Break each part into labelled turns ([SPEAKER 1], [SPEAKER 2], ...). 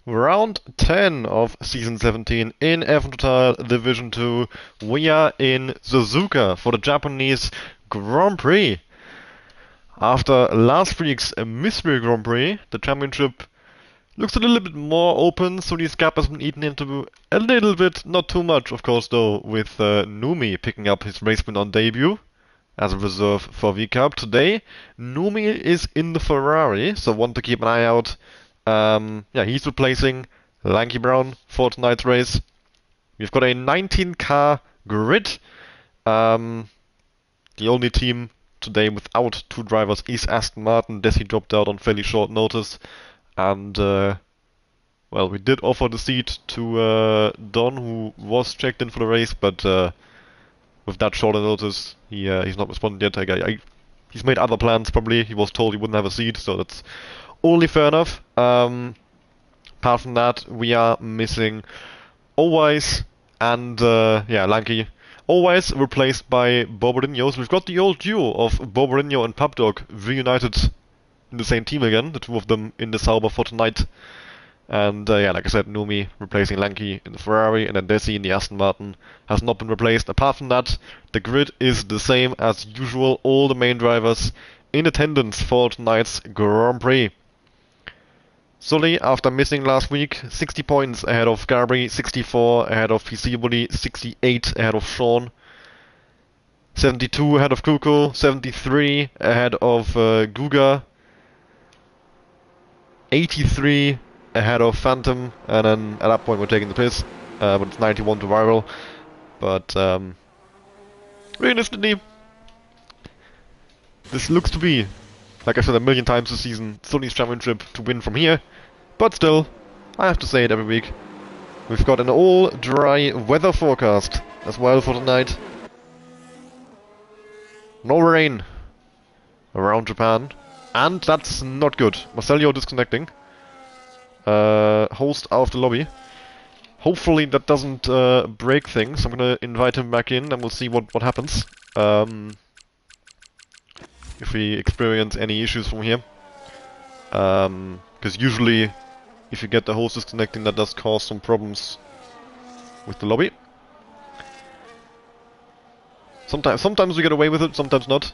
[SPEAKER 1] Round 10 of Season 17 in F1 Total Division 2. We are in Suzuka for the Japanese Grand Prix. After last week's Mystery Grand Prix, the championship looks a little bit more open, so this gap has been eaten into a little bit, not too much of course though, with Numi picking up his race win on debut as a reserve for V-Cup. Today, Numi is in the Ferrari, so want to keep an eye out. Yeah, he's replacing Lanky Brown for tonight's race. We've got a 19-car grid. The only team today without two drivers is Aston Martin. Desi dropped out on fairly short notice. And, well, we did offer the seat to Don, who was checked in for the race, but with that short notice, he's not responded yet. He's made other plans, probably. He was told he wouldn't have a seat, so that's only fair enough. Apart from that, we are missing Always and, yeah, Lanky. Always replaced by Borbodinho. So we've got the old duo of Borbodinho and Pubdog reunited in the same team again, the two of them in the Sauber for tonight. And yeah, like I said, Numi replacing Lanky in the Ferrari, and then Desi in the Aston Martin has not been replaced. Apart from that, the grid is the same as usual. All the main drivers in attendance for tonight's Grand Prix. Sully, after missing last week, 60 points ahead of Gabri, 64 ahead of Pisibuli, 68 ahead of Sean, 72 ahead of Kuko, 73 ahead of Guga, 83 ahead of Phantom, and then at that point we're taking the piss, but it's 91 to Viral. But realistically, this looks to be, like I said a million times this season, Sully's championship to win from here. But still, I have to say it every week. We've got an all dry weather forecast as well for tonight. No rain around Japan, and that's not good. Marcelio disconnecting. Host out of the lobby. Hopefully that doesn't break things. I'm gonna invite him back in and we'll see what happens. If we experience any issues from here. Because usually if you get the host disconnecting, that does cause some problems with the lobby. Sometimes we get away with it, sometimes not.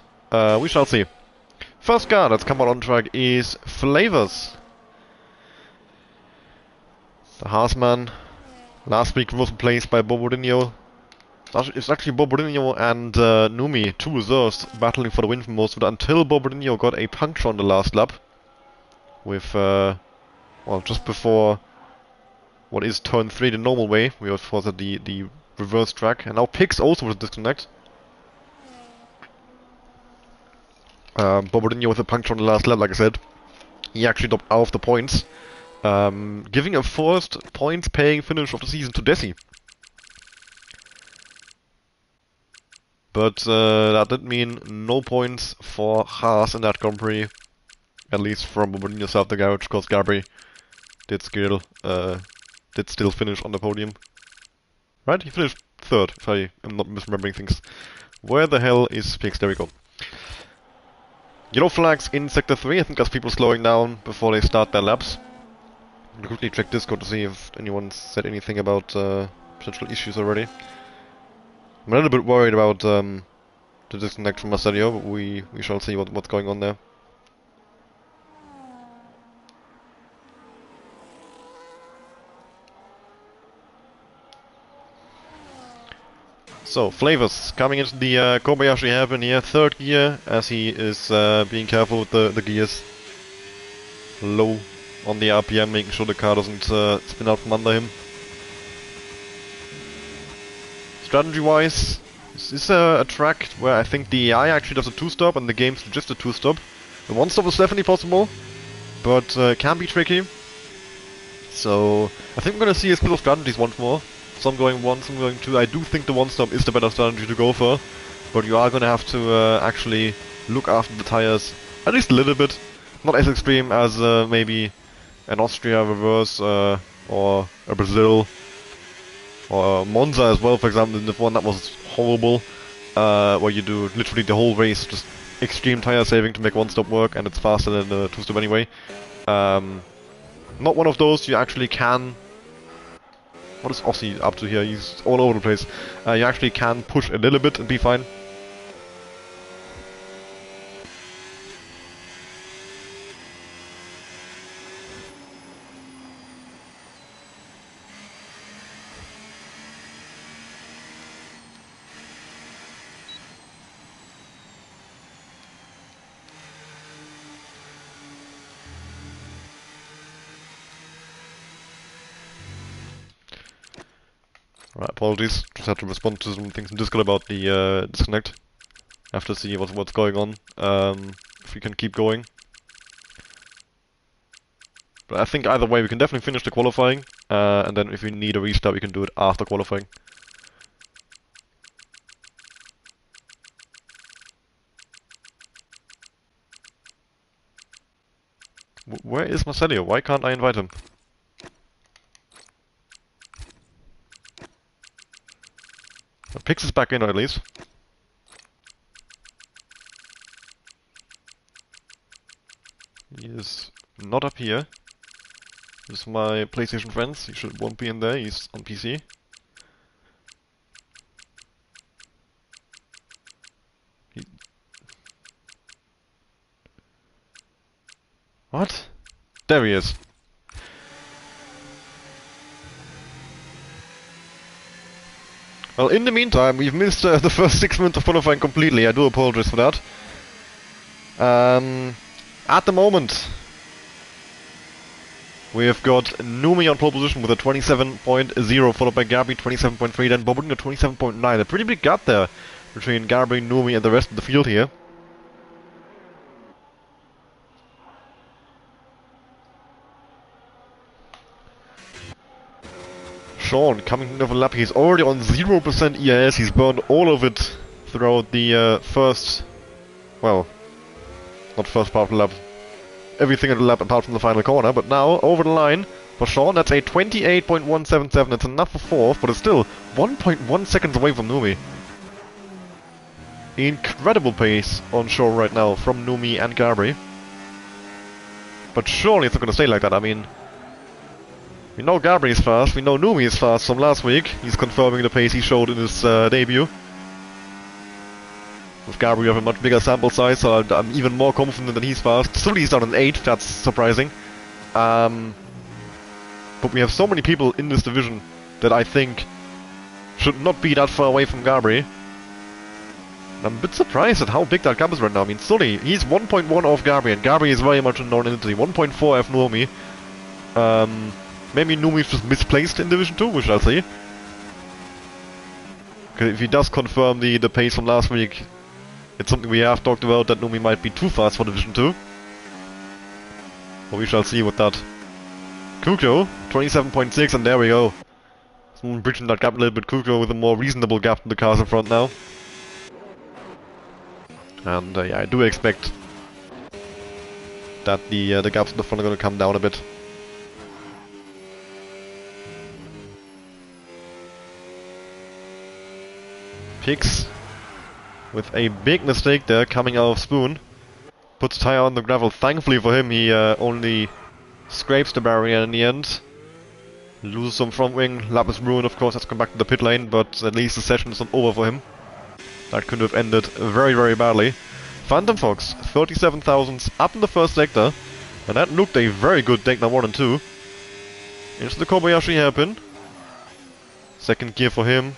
[SPEAKER 1] We shall see. First car that's come out on track is Flavors. The Haasman last week was replaced by Borbodinho. It's actually Borbodinho and Numi, two reserves, battling for the win for most of it until Borbodinho got a puncture on the last lap. With, well, just before what is turn 3 the normal way. We of course at the reverse track. And now Pix also with a disconnect. Borbodinho with a puncture on the last lap, like I said. He actually dropped out of the points. Giving a first points paying finish of the season to Desi. But that did mean no points for Haas in that Grand Prix. At least from Borbodinho's side of the garage, because Gabri did still finish on the podium. Right? He finished third, if I am not misremembering things. Where the hell is Pix? There we go. Yellow flags in Sector 3. I think that's people slowing down before they start their laps. I'm gonna quickly check Discord to see if anyone said anything about potential issues already. I'm a little bit worried about the disconnect from Marcelio, but we shall see what's going on there. So, Flavors coming into the Kobayashi hairpin here, third gear, as he is being careful with the gears. Low on the RPM, making sure the car doesn't spin out from under him. Strategy-wise, this is a track where I think the AI actually does a two-stop and the game's just a two-stop. The one-stop is definitely possible, but can be tricky. So, I think we're gonna see a split of strategies once more. Some going one, some going two. I do think the one-stop is the better strategy to go for, but you are gonna have to actually look after the tires at least a little bit. Not as extreme as maybe an Austria reverse or a Brazil or Monza as well, for example. In the one that was horrible, where you do literally the whole race just extreme tire saving to make one stop work, and it's faster than the two-stop anyway. Not one of those you actually can... What is Aussie up to here? He's all over the place. You actually can push a little bit and be fine. Right, apologies. Just had to respond to some things in Discord about the disconnect. Have to see what's going on. If we can keep going. But I think either way we can definitely finish the qualifying, and then if we need a restart we can do it after qualifying. Where is Marcelio? Why can't I invite him? Pix is back in at least. He is not up here. This is my PlayStation friends. He won't be in there. He's on PC. What? There he is. Well, in the meantime, we've missed the first 6 minutes of qualifying completely. I do apologize for that. At the moment, we've got Numi on pole position with a 27.0, followed by Gabri 27.3, then Bobbing at 27.9. A pretty big gap there between Gabri, Numi, and the rest of the field here. Sean coming into the lap, he's already on 0% EIS, he's burned all of it throughout the first, well, not first part of the lap, everything in the lap apart from the final corner, but now over the line for Sean, that's a 28.177, it's enough for fourth, but it's still 1.1 seconds away from Numi. Incredible pace on shore right now from Numi and Gabri. But surely it's not going to stay like that, I mean... We know Gabri is fast, we know Numi is fast from last week. He's confirming the pace he showed in his debut. With Gabri we have a much bigger sample size, so I'm even more confident that he's fast. Still he's down an 8th, that's surprising. But we have so many people in this division that I think should not be that far away from Gabri. I'm a bit surprised at how big that gap is right now. I mean, Sully, he's 1.1 off Gabri, and Gabri is very much a known entity. 1.4 off Numi. Maybe Numi's just misplaced in Division 2, we shall see. Because if he does confirm the pace from last week, it's something we have talked about, that Numi might be too fast for Division 2. But we shall see with that. Kuko, 27.6, and there we go. Someone bridging that gap a little bit. Kuko with a more reasonable gap in the cars in front now. And yeah, I do expect that the gaps in the front are going to come down a bit. Pix with a big mistake there coming out of Spoon. Puts tire on the gravel. Thankfully for him, he only scrapes the barrier in the end. Loses some front wing. Lap is ruined, of course, has to come back to the pit lane, but at least the session is not over for him. That could have ended very, very badly. Phantom Fox, 37 thousandths up in the first sector, and that looked a very good Degner 1 and 2. Into the Kobayashi hairpin. Second gear for him.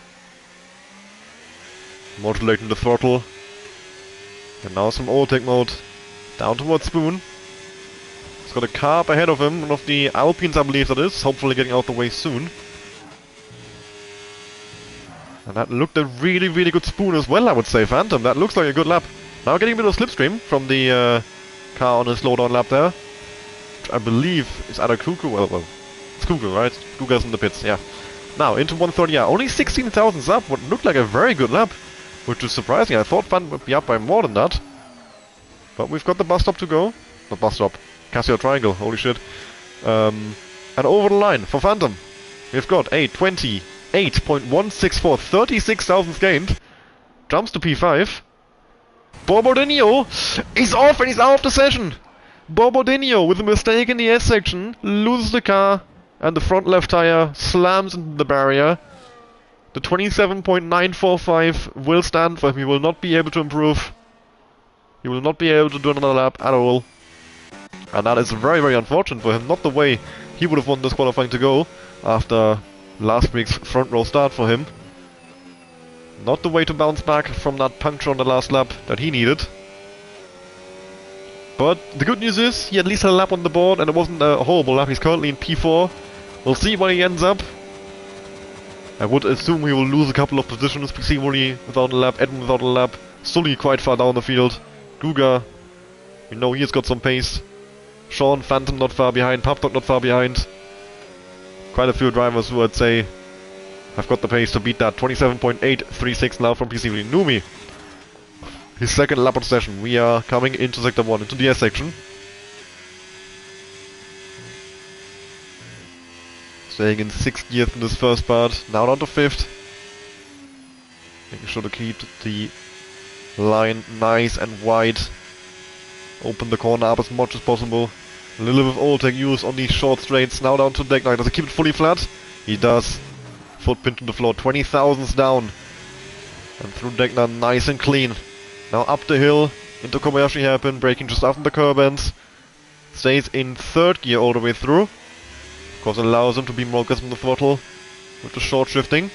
[SPEAKER 1] Modulating the throttle. And now some Alltech mode. Down towards Spoon. He's got a car up ahead of him, one of the Alpines I believe that is, hopefully getting out the way soon. And that looked a really, really good Spoon as well, I would say, Phantom. That looks like a good lap. Now getting a bit of slipstream from the car on a slowdown lap there. Which I believe is either Kuku, well, it's Kuku, right? Kuku's in the pits, yeah. Now, into 130, yeah, only 16 thousandths up, what looked like a very good lap. Which is surprising, I thought Phantom would be up by more than that. But we've got the bus stop to go. Not bus stop, Casio Triangle, holy shit. And over the line for Phantom, we've got a 28.164, 36 thousandths gained. Jumps to P5. Bobo de Neo is off and he's out of the session. Borbodinho, with a mistake in the S section, loses the car, and the front left tire slams into the barrier. The 27.945 will stand for him. He will not be able to improve. He will not be able to do another lap at all. And that is very, very unfortunate for him. Not the way he would have won this qualifying to go after last week's front row start for him. Not the way to bounce back from that puncture on the last lap that he needed. But the good news is he at least had a lap on the board and it wasn't a horrible lap. He's currently in P4. We'll see where he ends up. I would assume he will lose a couple of positions. Pissimoli without a lap, Edmund without a lap, Sully quite far down the field. Guga, we know he's got some pace. Sean Phantom not far behind, Papdog not far behind. Quite a few drivers who I'd say have got the pace to beat that. 27.836 now from Pissimoli. Numi, his second lap on session. We are coming into sector 1, into the S section. Staying in 6th gear in this first part, now down to 5th. Making sure to keep the line nice and wide. Open the corner up as much as possible. A little bit of Alltech use on these short straights, now down to Degner. Does he keep it fully flat? He does. Foot pin to the floor, 20 thousandths down. And through Degner, nice and clean. Now up the hill, into Kobayashi hairpin, braking just after the curb ends. Stays in 3rd gear all the way through. Of course, it allows him to be more aggressive on the throttle with the short shifting.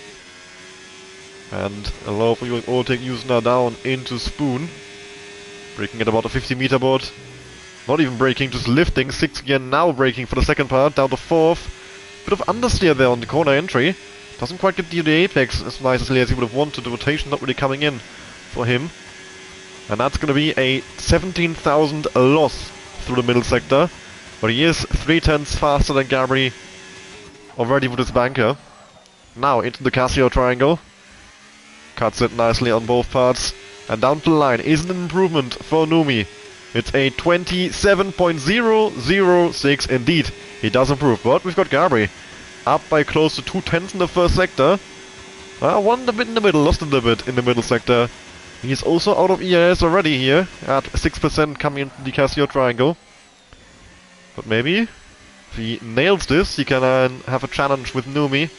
[SPEAKER 1] And allow for Alltech use now down into Spoon. Braking at about a 50 meter board. Not even braking, just lifting. 6th gear now braking for the second part, down to 4th. Bit of understeer there on the corner entry. Doesn't quite get the apex as nicely as he would have wanted. The rotation not really coming in for him. And that's going to be a 17,000 loss through the middle sector. But he is 3/10 faster than Gabri already with his banker. Now into the Casio triangle. Cuts it nicely on both parts. And down to the line is an improvement for Numi. It's a 27.006 indeed. He does improve. But we've got Gabri up by close to 2/10 in the first sector. Won a bit in the middle, lost a little bit in the middle sector. He's also out of EIS already here at 6% coming into the Casio triangle. But maybe if he nails this, he can have a challenge with Numi.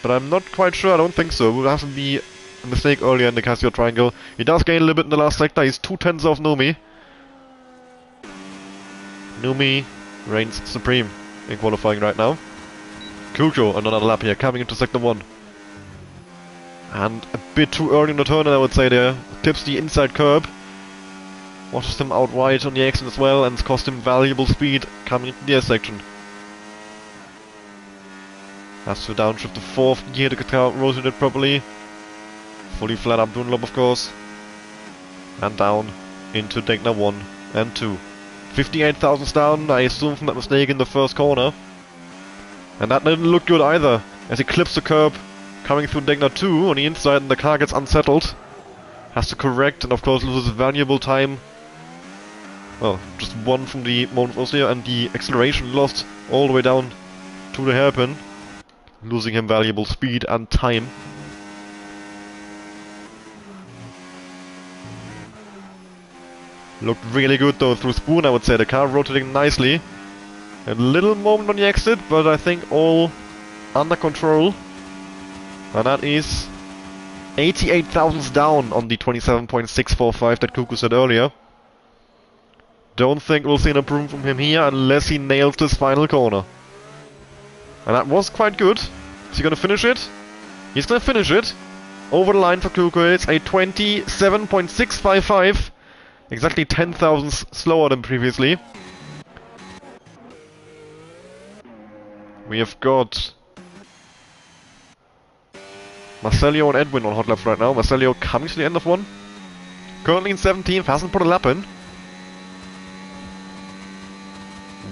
[SPEAKER 1] But I'm not quite sure, I don't think so. It will have to be a mistake earlier in the Casio triangle. He does gain a little bit in the last sector, he's 2/10 off Numi. Numi reigns supreme in qualifying right now. Kuko on another lap here, coming into sector 1. And a bit too early in the turn, I would say there. Tips the inside curb. Washes him out wide on the exit as well, and cost him valuable speed coming into the S section. Has to downshift the 4th gear to get out, rotate it properly. Fully flat up Dunlop, of course. And down into Degner 1 and 2. 58 thousandths down, I assume from that mistake in the first corner. And that didn't look good either, as he clips the curb coming through Degner 2 on the inside and the car gets unsettled. Has to correct and of course loses valuable time. Well, just one from the moment of Ostia, and the acceleration lost all the way down to the hairpin. Losing him valuable speed and time. Looked really good though through Spoon, I would say. The car rotating nicely. A little moment on the exit, but I think all under control. And that is 88 thousandths down on the 27.645 that Kuku said earlier. Don't think we'll see an improvement from him here unless he nails this final corner. And that was quite good. Is he gonna finish it? He's gonna finish it. Over the line for Kuku, it's a 27.655. Exactly 10 thousandths slower than previously. We have got Marcelio and Edwin on hot laps right now. Marcelio coming to the end of one. Currently in 17th, hasn't put a lap in.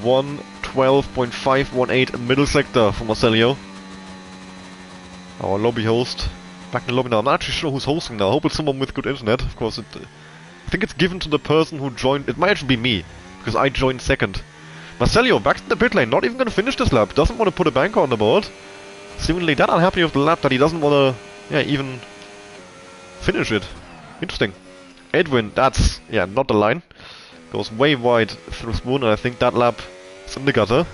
[SPEAKER 1] 1:12.518 middle sector for Marcelio. Our lobby host. Back in the lobby now. I'm not actually sure who's hosting now. I hope it's someone with good internet. Of course, I think it's given to the person who joined. It might actually be me, because I joined second. Marcelio back in the pit lane, not even going to finish this lap. Doesn't want to put a banker on the board. Seemingly that unhappy with the lap that he doesn't want to, even finish it. Interesting. Edwin, that's, not the line. Goes way wide through Spoon, and I think that lap is in the gutter.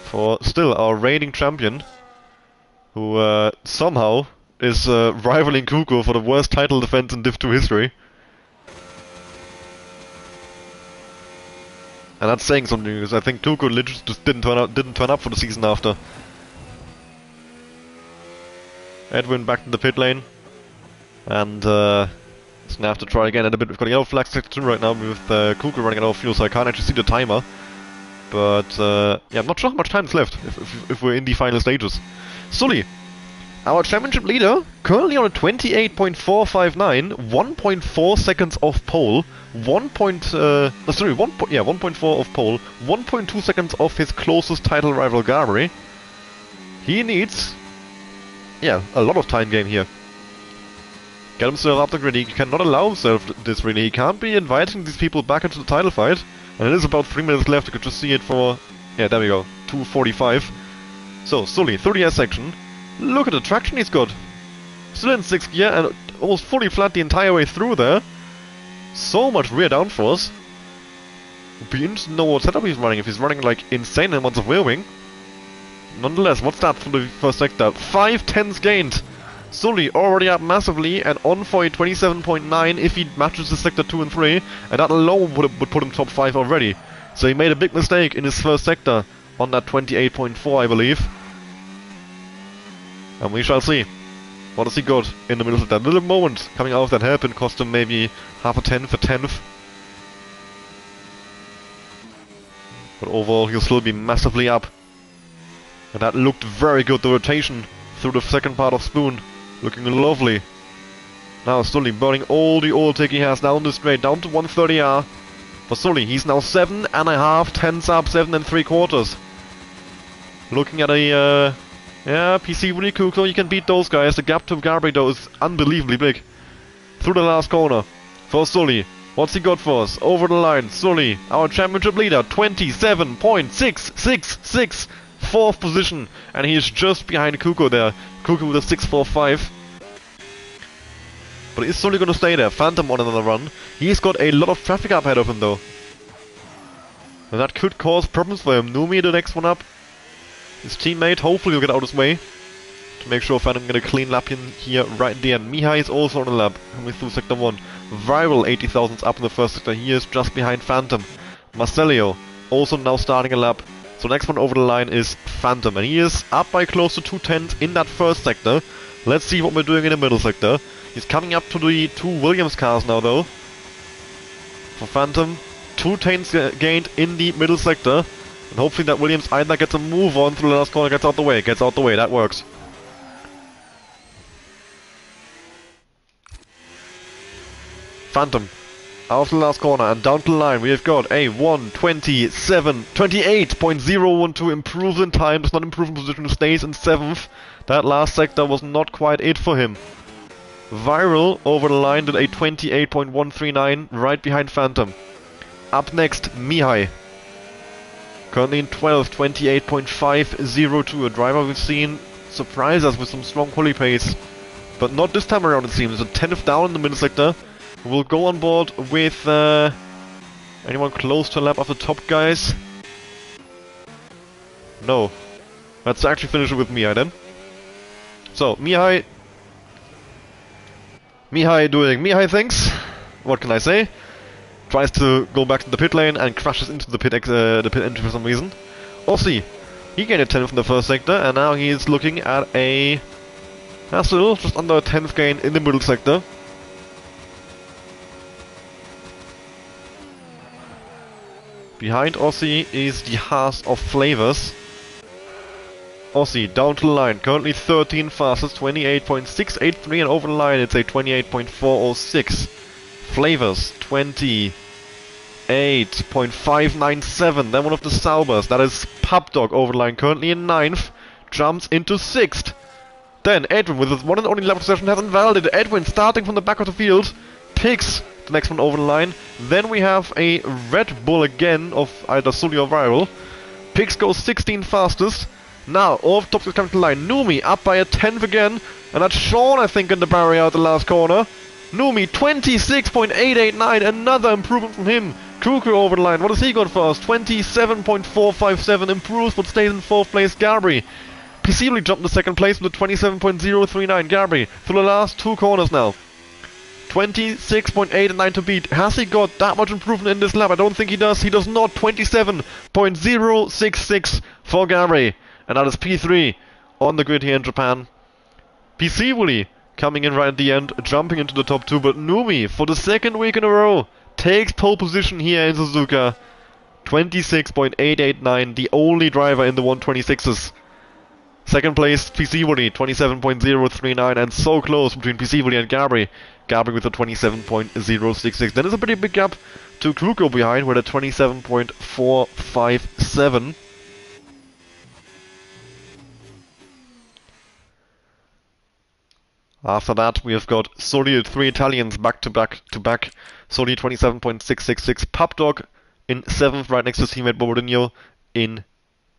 [SPEAKER 1] For still our reigning champion, who somehow is rivaling Kuko for the worst title defense in Div 2 history. And that's saying something, because I think Kuko literally just didn't turn up for the season after. Edwin back to the pit lane, and he's gonna have to try again. And a bit, we've got a yellow flag section right now with Kuko running out of fuel, so I can't actually see the timer. But yeah, I'm not sure how much time is left if we're in the final stages. Sully, our championship leader, currently on a 28.459, 1.4 seconds off pole, 1.4 off pole, 1.2 seconds off his closest title rival Gabri. He needs, yeah, a lot of time gain here. Get himself up the grid. He cannot allow himself this really. He can't be inviting these people back into the title fight. And it is about 3 minutes left. You could just see it for, yeah, there we go, 2:45. So, Sully, 30S section. Look at the traction he's got. Still in 6th gear and almost fully flat the entire way through there. So much rear downforce. Would be interesting to know what setup he's running, if he's running like insane amounts of rear wing. Nonetheless, what's that for the first sector? 5/10 gained. Sully already up massively and on for a 27.9 if he matches the sector 2 and 3, and that alone would put him top 5 already. So he made a big mistake in his first sector on that 28.4, I believe. And we shall see. What has he got in the middle of that little moment coming out of that hairpin cost him maybe half a 10th, a 10th. But overall he'll still be massively up. And that looked very good, the rotation through the second part of Spoon. Looking lovely. Now Sully burning all the oil take he has down the straight, down to 130R. For Sully, he's now 7.5 tenths up, 7 3/4. Looking at a, yeah, PC Willy Kuko, you can beat those guys. The gap to Gabri though is unbelievably big. Through the last corner. For Sully, what's he got for us? Over the line, Sully, our championship leader, 27.666. 4th position, and he is just behind Kuko there. Kuko with a 6.45. But is Sully gonna stay there? Phantom on another run. He's got a lot of traffic up ahead of him though. And that could cause problems for him. Numi the next one up. His teammate hopefully will get out of his way to make sure Phantom get a clean lap in here right at the end. Mihai is also on the lap, coming through sector 1. Viral 80,000 up in the first sector. He is just behind Phantom. Marcelio also now starting a lap. So next one over the line is Phantom, and he is up by close to 2/10 in that first sector. Let's see what we're doing in the middle sector. He's coming up to the 2 Williams cars now though. For Phantom, 2/10 gained in the middle sector. And hopefully that Williams either gets a move on through the last corner, gets out the way, that works. Phantom. Out of the last corner and down to the line, we have got a 28.012, improves in time, does not improve in position, stays in 7th. That last sector was not quite it for him. Viral over the line did a 28.139, right behind Phantom. Up next, Mihai. Currently in 12th, 28.502, a driver we've seen surprise us with some strong quali pace. But not this time around it seems, a 10th down in the middle sector. We'll go on board with anyone close to a lap of the top guys? No. Let's actually finish it with Mihai then. So, Mihai doing Mihai things. What can I say? Tries to go back to the pit lane and crashes into the pit entry for some reason. Ossi, he gained a 10th in the first sector, and now he is looking at a... still just under a 10th gain in the middle sector. Behind Ossi is the Haas of Flavors. Ossi down to the line, currently 13 fastest, 28.683, and over the line it's a 28.406. Flavors, 28.597. Then one of the Saubers, that is Pubdog over the line, currently in 9th, jumps into 6th. Then Edwin with his one and only lap possession hasn't validated. Edwin starting from the back of the field, picks the next one over the line. Then we have a Red Bull again of either Sully or Viral. Pix goes 16 fastest. Now, off top is coming to the line. Numi up by a 10th again. And that's Sean, I think, in the barrier at the last corner. Numi, 26.889, another improvement from him. Kuku over the line, what has he got for us? 27.457, improves but stays in 4th place. Gabri peaceably jumped to 2nd place with a 27.039. Gabri through the last 2 corners now. 26.89 to beat. Has he got that much improvement in this lap? I don't think he does. He does not. 27.066 for Gabri. And that is P3 on the grid here in Japan. Peaceably coming in right at the end, jumping into the top 2, but Numi, for the 2nd week in a row, takes pole position here in Suzuka. 26.889, the only driver in the 126s. 2nd place, Peaceably, 27.039, and so close between Peaceably and Gabri. Gabri with a 27.066. Then there's a pretty big gap to Kuko behind with a 27.457. After that, we have got Soli, 3 Italians back to back. Soli 27.666. Pubdog in 7th, right next to teammate Bobodinho in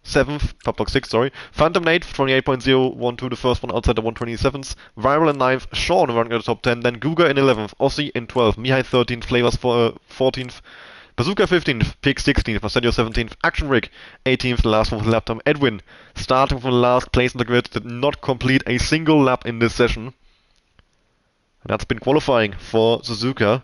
[SPEAKER 1] 7th. Pubdog 6th, sorry. Phantom in 8th, 28.012, the first one outside the 127s. Viral in 9th. Sean running at the top 10. Then Guga in 11th. Ossi in 12th. Mihai 13th. Flavors for 14th. Bazooka 15th, Pig 16th, Marcelio 17th, Action Rig 18th, the last one with lap time. Edwin, starting from the last place in the grid, did not complete a single lap in this session. And that's been qualifying for Suzuka.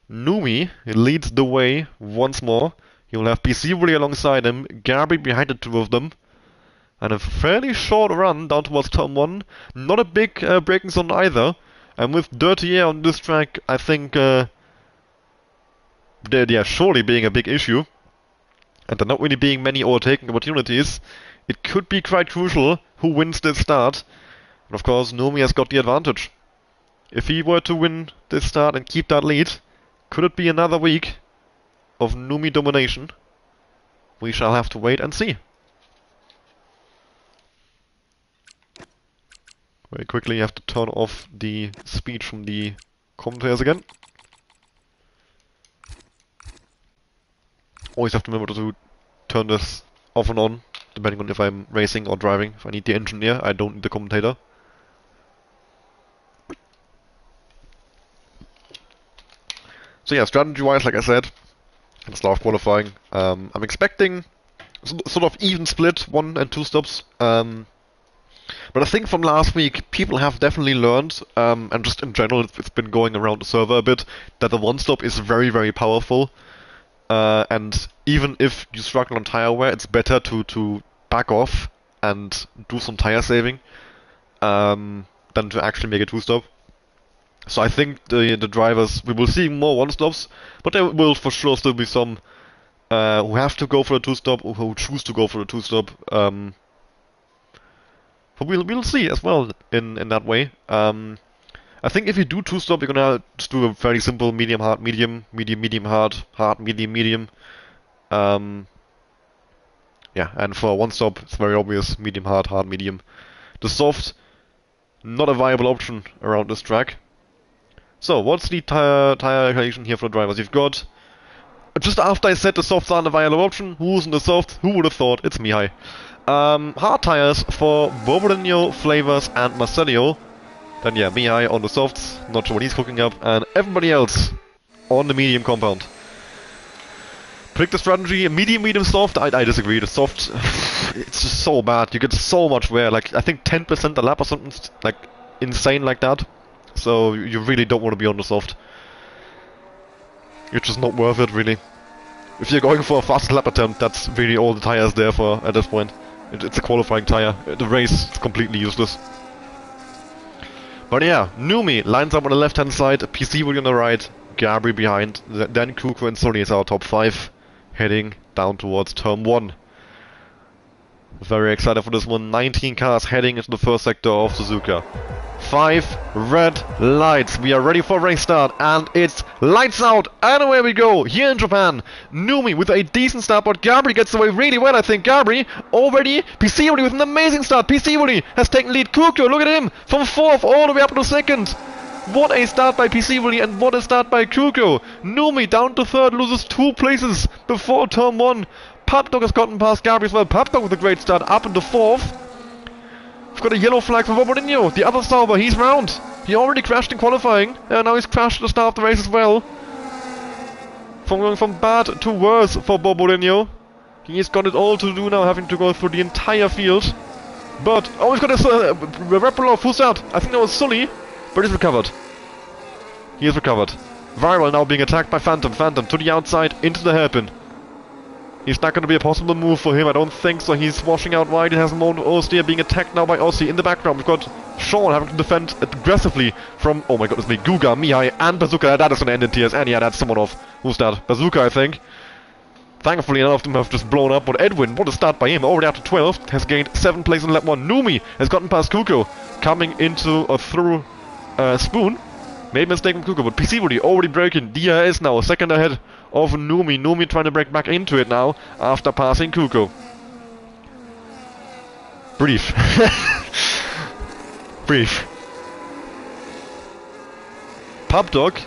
[SPEAKER 1] Numi leads the way once more. You'll have Peaceably alongside him, Gabri behind the 2 of them. And a fairly short run down towards turn 1. Not a big braking zone either. And with dirty air on this track, I think they're surely being a big issue. And there not really being many overtaking opportunities. It could be quite crucial who wins this start. And of course, Numi has got the advantage. If he were to win this start and keep that lead, could it be another week of Numi domination? We shall have to wait and see. Very quickly, you have to turn off the speech from the commentators again. Always have to remember to turn this off and on, depending on if I'm racing or driving. If I need the engineer, I don't need the commentator. So yeah, strategy-wise, like I said, at the start of qualifying, I'm expecting sort of even split 1 and 2 stops. But I think from last week, people have definitely learned, and just in general, it's been going around the server a bit, that the 1 stop is very, very powerful. And even if you struggle on tire wear, it's better to back off and do some tire saving than to actually make a 2 stop. So I think the drivers, we will see more 1 stops, but there will for sure still be some who have to go for a 2 stop or who choose to go for a 2 stop. But we'll see as well in that way. I think if you do 2 stop, you're gonna just do a very simple medium hard medium, medium medium hard, hard medium medium. Yeah, and for 1 stop, it's very obvious: medium hard, hard medium. The soft, not a viable option around this track. So, what's the tire calculation here for the drivers? You've got, just after I said the softs aren't a viable option, who's in the soft? Who would have thought? It's Mihai. Hard tires for Bobodinho, Flavors, and Marcelio. Then yeah, Mihai on the softs, not sure what he's cooking up, and everybody else on the medium compound. Pick the strategy, medium, medium, soft. I disagree. The soft, it's just so bad. You get so much wear, like I think 10% a lap or something, like insane like that. So you really don't want to be on the soft. It's just not worth it, really. If you're going for a fast lap attempt, that's really all the tire's there for at this point. It's a qualifying tire. The race is completely useless. But yeah, Numi lines up on the left-hand side, Peaceably on the right, Gabri behind, then Kuko and Soli is our top 5, heading down towards turn 1. Very excited for this one. 19 cars heading into the first sector of Suzuka. 5 red lights. We are ready for race start, and it's lights out, and away we go here in Japan. Numi with a decent start, but Gabri gets away really well, I think. Gabri already, Peaceably with an amazing start. Peaceably has taken lead. Kuko, look at him, from 4th all the way up to 2nd. What a start by Peaceably, and what a start by Kuko. Numi down to 3rd, loses 2 places before turn 1. Pubdog has gotten past Gabri as well. Pubdog with a great start, up into 4th. We've got a yellow flag for Bobodinho. The other Sauber, he's round. He already crashed in qualifying, and now he's crashed at the start of the race as well. From going from bad to worse for Bobo Dino. He's got it all to do now, having to go through the entire field. But, oh, he's got a repel off. Who's that? I think that was Sully, but he's recovered. He is recovered. Viral now being attacked by Phantom. Phantom to the outside, into the hairpin. He's not going to be a possible move for him, I don't think so. He's washing out wide. He has Mono Ostia being attacked now by Aussie. In the background, we've got Sean having to defend aggressively from, oh my goodness me, Guga, Mihai, and Bazooka. That is going to end in tears. And yeah, that's someone off. Who's that? Bazooka, I think. Thankfully, none of them have just blown up. But Edwin, what a start by him. Already after 12, has gained 7 places in lap 1. Numi has gotten past Kuko, coming into or through Spoon. Made a mistake from Kuko, but PC already breaking. Dia is now a second ahead of Numi. Numi trying to break back into it now after passing Kuko. Brief. Brief. Pubdog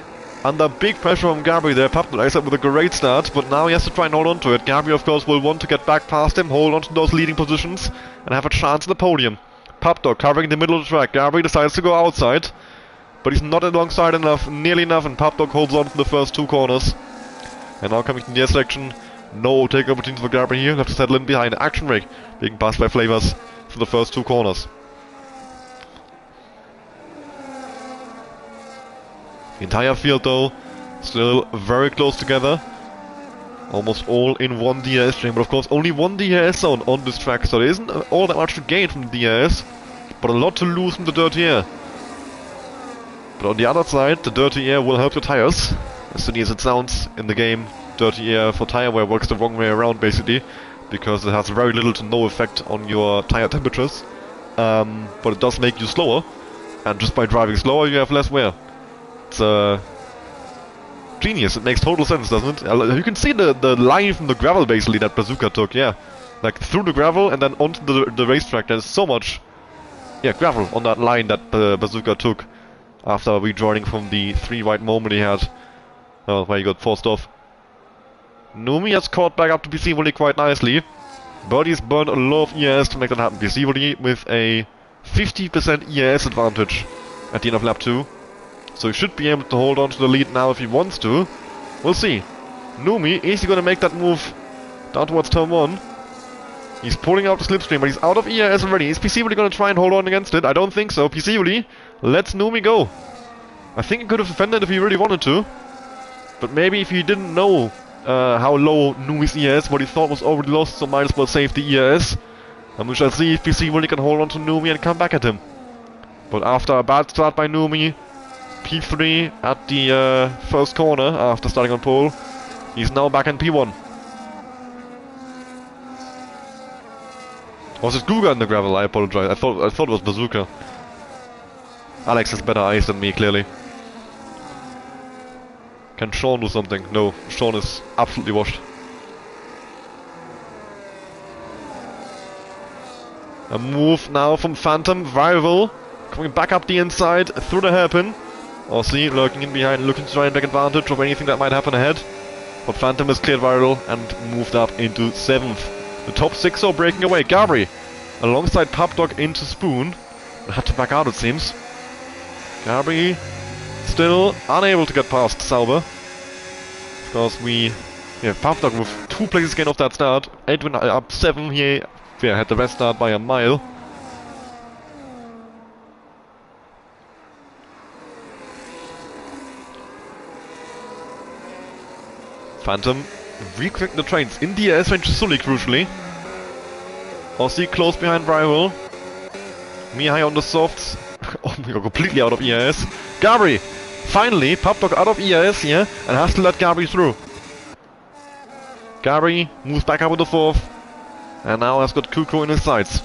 [SPEAKER 1] under big pressure from Gabri there. Pubdog, I said, with a great start, but now he has to try and hold on to it. Gabri, of course, will want to get back past him, hold on to those leading positions, and have a chance at the podium. Pubdog covering the middle of the track. Gabri decides to go outside, but he's not alongside enough, nearly enough, and Pubdog holds on to the first 2 corners. And now coming to the section, no take opportunity for Gabri here. Have to settle in behind. Action Brake being passed by Flavors for the first 2 corners. The entire field though, still very close together. Almost all in one DRS chain, but of course only one DRS zone on this track, so there isn't all that much to gain from the DRS, but a lot to lose from the dirty air. But on the other side, the dirty air will help your tires. As soon as it sounds in the game, dirty air for tire wear works the wrong way around basically, because it has very little to no effect on your tire temperatures. But it does make you slower, and just by driving slower you have less wear. It's genius, it makes total sense, doesn't it? You can see the line from the gravel basically that Bazooka took, yeah. Like through the gravel and then onto the racetrack. There's so much, yeah, gravel on that line that Bazooka took after rejoining from the 3 wide moment he had. Oh, where he got forced off. Numi has caught back up to PC quite nicely, but he's burned a lot of ERS to make that happen. PC with a 50% ERS advantage at the end of lap 2. So he should be able to hold on to the lead now if he wants to. We'll see. Numi, is he going to make that move down towards turn 1? He's pulling out the slipstream, but he's out of ERS already. Is PC going to try and hold on against it? I don't think so. PC lets Numi go. I think he could have defended if he really wanted to. But maybe if he didn't know how low Numi's ERS, what he thought was already lost, so might as well save the ERS. And we shall see if PC really can hold on to Numi and come back at him. But after a bad start by Numi, P3 at the first corner after starting on pole, he's now back in P1. Was it Guga in the gravel? I apologize. I thought it was Bazooka. Alex has better eyes than me, clearly. Can Sean do something? No, Sean is absolutely washed. A move now from Phantom, Viral, coming back up the inside, through the hairpin. Aussie lurking in behind, looking to try and take advantage of anything that might happen ahead. But Phantom has cleared Viral and moved up into 7th. The top 6 are breaking away. Gabri, alongside Pubdog into Spoon. Had to back out, it seems. Gabri still unable to get past Sauber. Because Pubdog with 2 places gain off that start. Edwin up 7 here. Yeah, had the best start by a mile. Phantom requick the trains in the ERS range to Sully, crucially. Aussie close behind Rival. Mihai on the softs. Oh my god, completely out of ERS. Gabri! Finally, Pubdog out of ERS here and has to let Gabri through. Gabri moves back up with the 4th and now has got Kuko in his sights.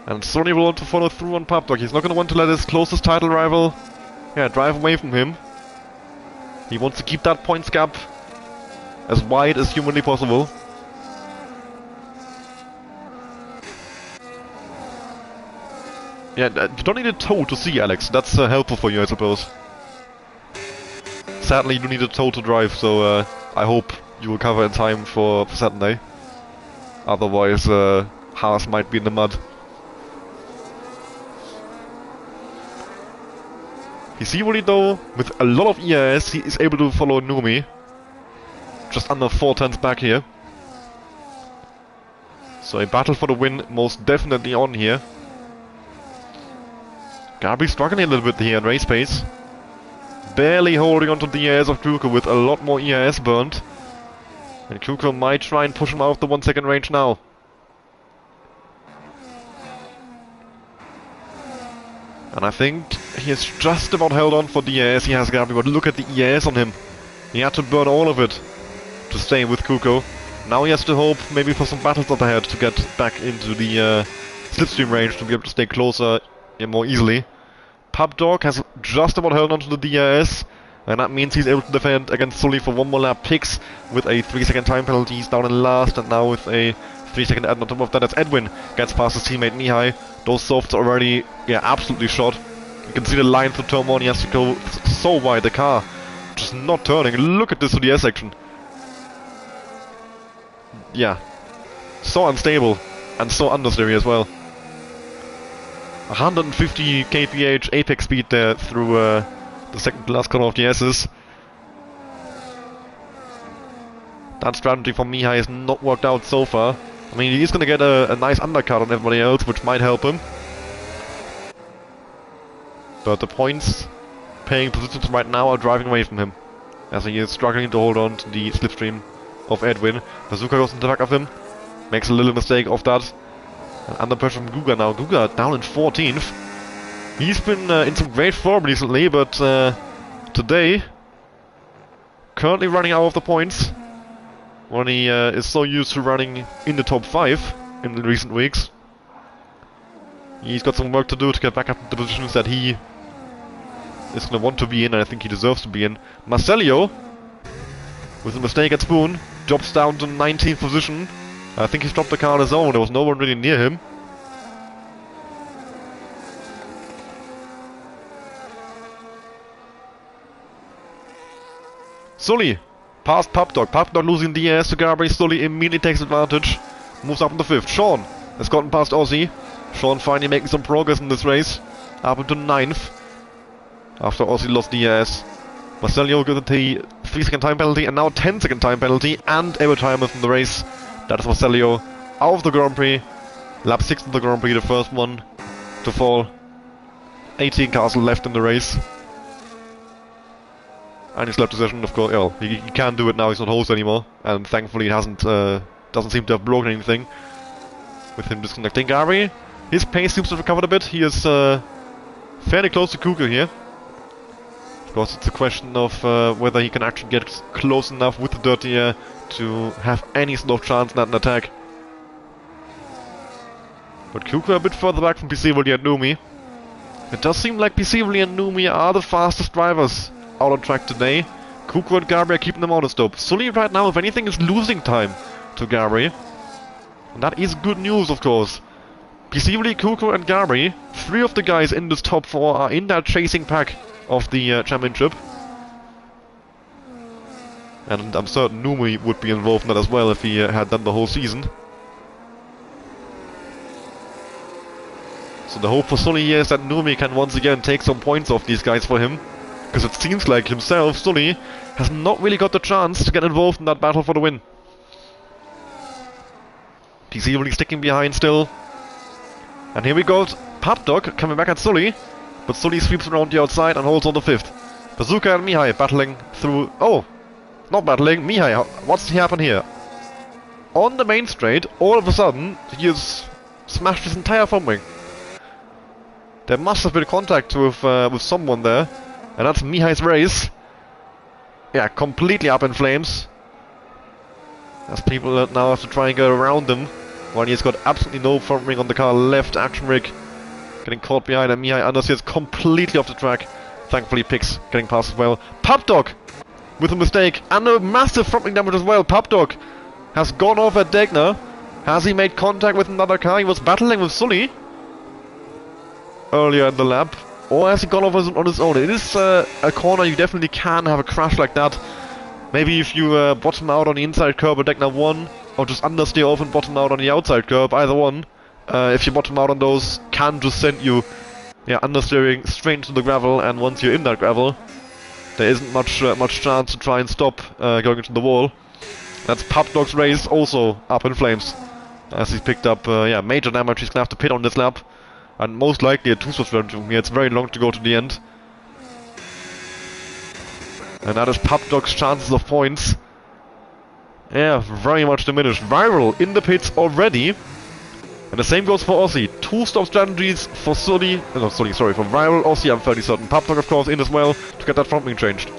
[SPEAKER 1] And Sony will want to follow through on Pubdog. He's not going to want to let his closest title rival drive away from him. He wants to keep that points gap as wide as humanly possible. Yeah, you don't need a toe to see, Alex. That's helpful for you, I suppose. Sadly, you need a toe to drive, so I hope you will cover in time for Saturday. Otherwise, Haas might be in the mud. Pisivoli though, with a lot of EIS, he is able to follow Numi. Just under 4 turns back here. So a battle for the win most definitely on here. Gabri struggling a little bit here in race pace. Barely holding onto the EIS of Kuko with a lot more EIS burnt. And Kuko might try and push him out of the 1 second range now. And I think he has just about held on for the EIS he has, Gabri, but look at the EIS on him. He had to burn all of it to stay with Kuko. Now he has to hope maybe for some battles up ahead to get back into the slipstream range to be able to stay closer more easily. Pubdog has just about held on to the DRS, and that means he's able to defend against Sully for 1 more lap. Picks with a 3-second time penalty, he's down in last, and now with a 3-second add on top of that as Edwin gets past his teammate Mihai. Those softs are already, absolutely shot. You can see the line through turn 1, he has to go so wide, the car just not turning. Look at this to the S section. Yeah, so unstable, and so understeery as well. 150 kph apex speed there through the second to last corner of the S's. That strategy from Mihai has not worked out so far. I mean, he's going to get a nice undercut on everybody else, which might help him. But the points paying positions right now are driving away from him, as he is struggling to hold on to the slipstream of Edwin. Bazooka goes into the back of him, makes a little mistake of that. And under pressure from Guga now. Guga down in 14th. He's been in some great form recently, but today, currently running out of the points when he is so used to running in the top 5 in the recent weeks. He's got some work to do to get back up to the positions that he is going to want to be in, and I think he deserves to be in. Marcelio, with a mistake at Spoon, drops down to 19th position. I think he's dropped the car on his own, there was no one really near him. Sully, past Pubdog. Pubdog losing the ES to Gabri. Sully immediately takes advantage. Moves up in the 5th. Sean has gotten past Aussie. Sean finally making some progress in this race. Up into 9th. After Aussie lost the ES. Marcelio got the 3-second time penalty and now 10-second time penalty and a retirement from the race. That is Marcelio out of the Grand Prix. Lap 6 of the Grand Prix, the first one to fall. 18 cars left in the race. And his lap decision, of course, well, he can't do it now, he's not host anymore. And thankfully it hasn't, doesn't seem to have broken anything with him disconnecting. Gabri, his pace seems to have recovered a bit. He is fairly close to Kuga here. Of course, it's a question of whether he can actually get close enough with the dirty air to have any sort of chance in an attack. But Kuka a bit further back from Pisivoli and Numi. It does seem like Pisivoli and Numi are the fastest drivers out on track today. Kuka and Gabri are keeping them out of stop. Sully right now, if anything, is losing time to Gabri. And that is good news, of course. Pisivoli, Kuka and Gabri, 3 of the guys in this top 4 are in that chasing pack of the championship. And I'm certain Numi would be involved in that as well if he had done the whole season. So the hope for Sully here is that Numi can once again take some points off these guys for him. Because it seems like himself, Sully, has not really got the chance to get involved in that battle for the win. PC really sticking behind still. And here we go, Pubdog coming back at Sully. But Sully sweeps around the outside and holds on the 5th. Bazooka and Mihai battling through... Oh! Not battling, Mihai, what's happened here? On the main straight, all of a sudden, he has smashed his entire front wing. There must have been contact with someone there. And that's Mihai's race. Yeah, completely up in flames. As people now have to try and go around him. While he's got absolutely no front wing on the car left. Action rig getting caught behind, and Mihai understeers completely off the track. Thankfully Pix getting past as well. Pubdog with a mistake and a massive front wing damage as well. Pubdog has gone off at Degner. Has he made contact with another car? He was battling with Sully earlier in the lap. Or has he gone off on his own? It is a corner you definitely can have a crash like that. Maybe if you bottom out on the inside curb at Degner 1, or just understeer off and bottom out on the outside curb, either one. If you bottom out on those, can just send you yeah, understeering straight into the gravel, and once you're in that gravel, there isn't much chance to try and stop going into the wall. That's Pupdog's race also up in flames, as he's picked up yeah, major damage. He's gonna have to pit on this lap, and most likely a 2-stop strategy from here. It's very long to go to the end. And that is Pupdog's chances of points. Yeah, very much diminished. Viral in the pits already. And the same goes for Aussie. 2-stop strategies for Sully. No, Sully, sorry, for Viral. Aussie, I'm fairly certain. Pupdog, of course, in as well to get that front wing changed.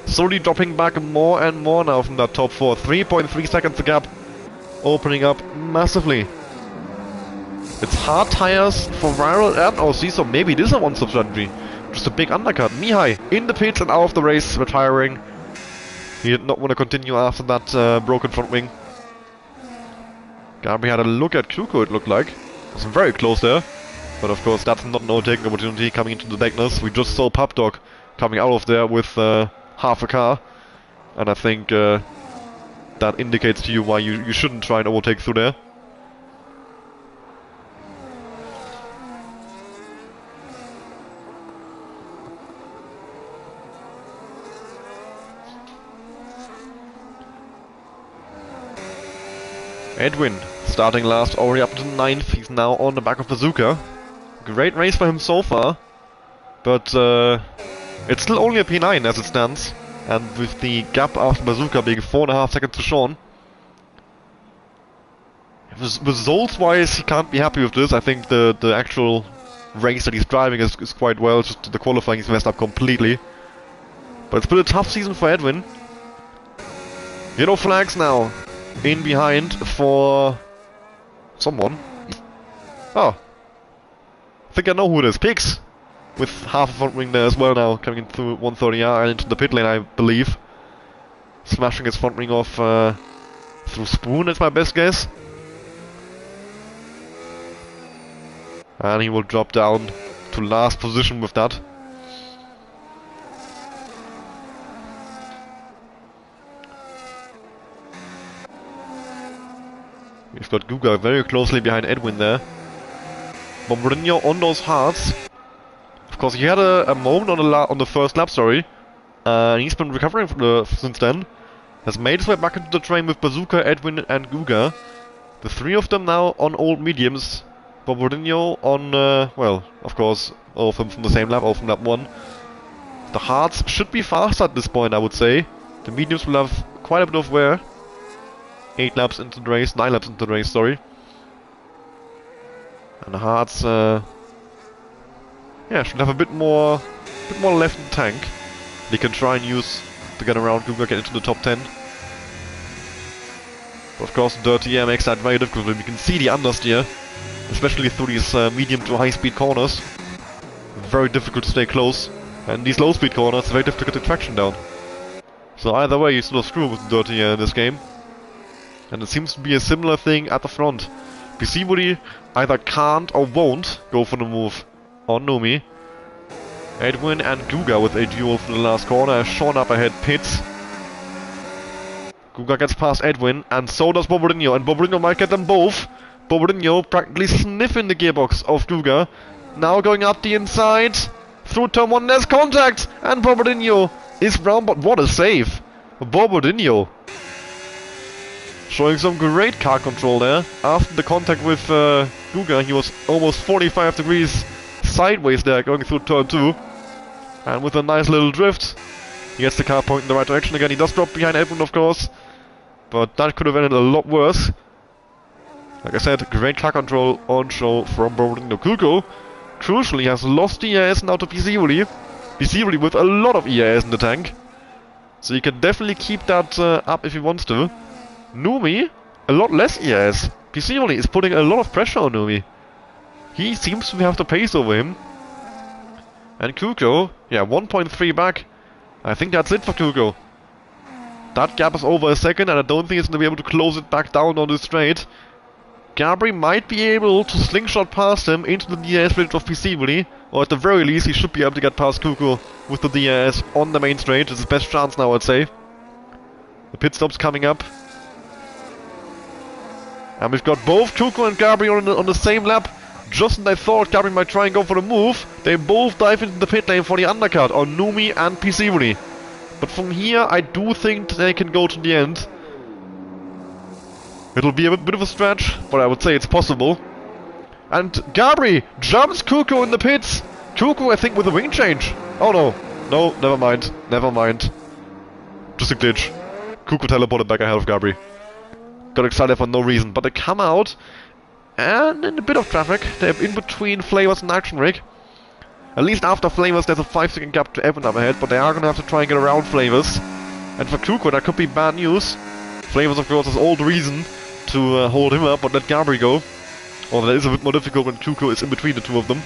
[SPEAKER 1] Sully dropping back more and more now from that top 4. 3.3 seconds the gap. Opening up massively. It's hard tires for Viral and Aussie, so maybe it is a 1-stop strategy. Just a big undercut. Mihai in the pits and out of the race, retiring. He did not want to continue after that broken front wing. Gabri had a look at Kuko, it looked like. It was very close there. But of course, that's not an overtaking opportunity coming into the darkness. We just saw Pupdog coming out of there with half a car. And I think that indicates to you why you shouldn't try and overtake through there. Edwin starting last, already up to 9th. He's now on the back of Bazooka. Great race for him so far, but it's still only a P9 as it stands, and with the gap after Bazooka being 4.5 seconds to Sean. Results-wise, he can't be happy with this. I think the actual race that he's driving is quite well. It's just the qualifying he's messed up completely. But it's been a tough season for Edwin. Yellow flags now. In behind for someone. Oh. I think I know who it is. Pix! With half a front wing there as well now, coming in through 130R and into the pit lane, I believe. Smashing his front wing off through Spoon, that's my best guess. And he will drop down to last position with that. We've got Guga very closely behind Edwin there. Bombardino on those hards. Of course, he had a moment on the first lap, sorry. He's been recovering from since then. Has made his way back into the train with Bazooka, Edwin and Guga. The 3 of them now on old mediums. Bombardino on, well, of course, all of them from the same lap, all from lap 1. The hards should be faster at this point, I would say. The mediums will have quite a bit of wear. 8 laps into the race, 9 laps into the race, sorry. And the hards, yeah, should have a bit more left in the tank. They can try and use to get around Guga, get into the top 10. But of course, Dirty Air makes that very difficult. We can see the understeer, especially through these medium to high speed corners. Very difficult to stay close. And these low speed corners, very difficult to get traction down. So either way, you sort of screw with Dirty Air in this game. And it seems to be a similar thing at the front. PC Woody either can't or won't go for the move on Numi. Edwin and Guga with a duel for the last corner. Sean up ahead pits. Guga gets past Edwin, and so does Bombardino, and Bombardino might get them both. Bombardino practically sniffing the gearbox of Guga. Now going up the inside. Through turn 1, there's contact! And Bombardino is round, but what a save! Bombardino showing some great car control there. After the contact with Guga, he was almost 45 degrees sideways there, going through turn 2. And with a nice little drift, he gets the car pointing in the right direction again. He does drop behind Edwin, of course, but that could have ended a lot worse. Like I said, great car control on show from Bombardino. Kuko, crucially, has lost the EAS now to PC Woody with a lot of EAS in the tank. So he can definitely keep that up if he wants to. Numi, a lot less EAS. PC Woody is putting a lot of pressure on Numi. He seems to have the pace over him. And Kuko, yeah, 1.3 back. I think that's it for Kuko. That gap is over a second, and I don't think it's going to be able to close it back down on the straight. Gabri might be able to slingshot past him into the DRS range of PC Woody, or at the very least he should be able to get past Kuko with the DRS on the main straight. It's his best chance now, I'd say. The pit stop's coming up. And we've got both Kuko and Gabri on the same lap. Just as I thought Gabri might try and go for the move, they both dive into the pit lane for the undercut on Numi and Pisivoli. But from here, I do think they can go to the end. It'll be a bit of a stretch, but I would say it's possible. And Gabri jumps Kuko in the pits. Kuko, I think, with a wing change. Oh no. No, never mind. Never mind. Just a glitch. Kuko teleported back ahead of Gabri. Got excited for no reason. But they come out, and in a bit of traffic, they're in between Flavors and Action Rig. At least after Flavors, there's a 5-second gap to Edwin up ahead, but they are gonna have to try and get around Flavors. And for Kuko, that could be bad news. Flavors, of course, has all the reason to hold him up, but let Gabri go. Although that is a bit more difficult when Kuko is in between the two of them.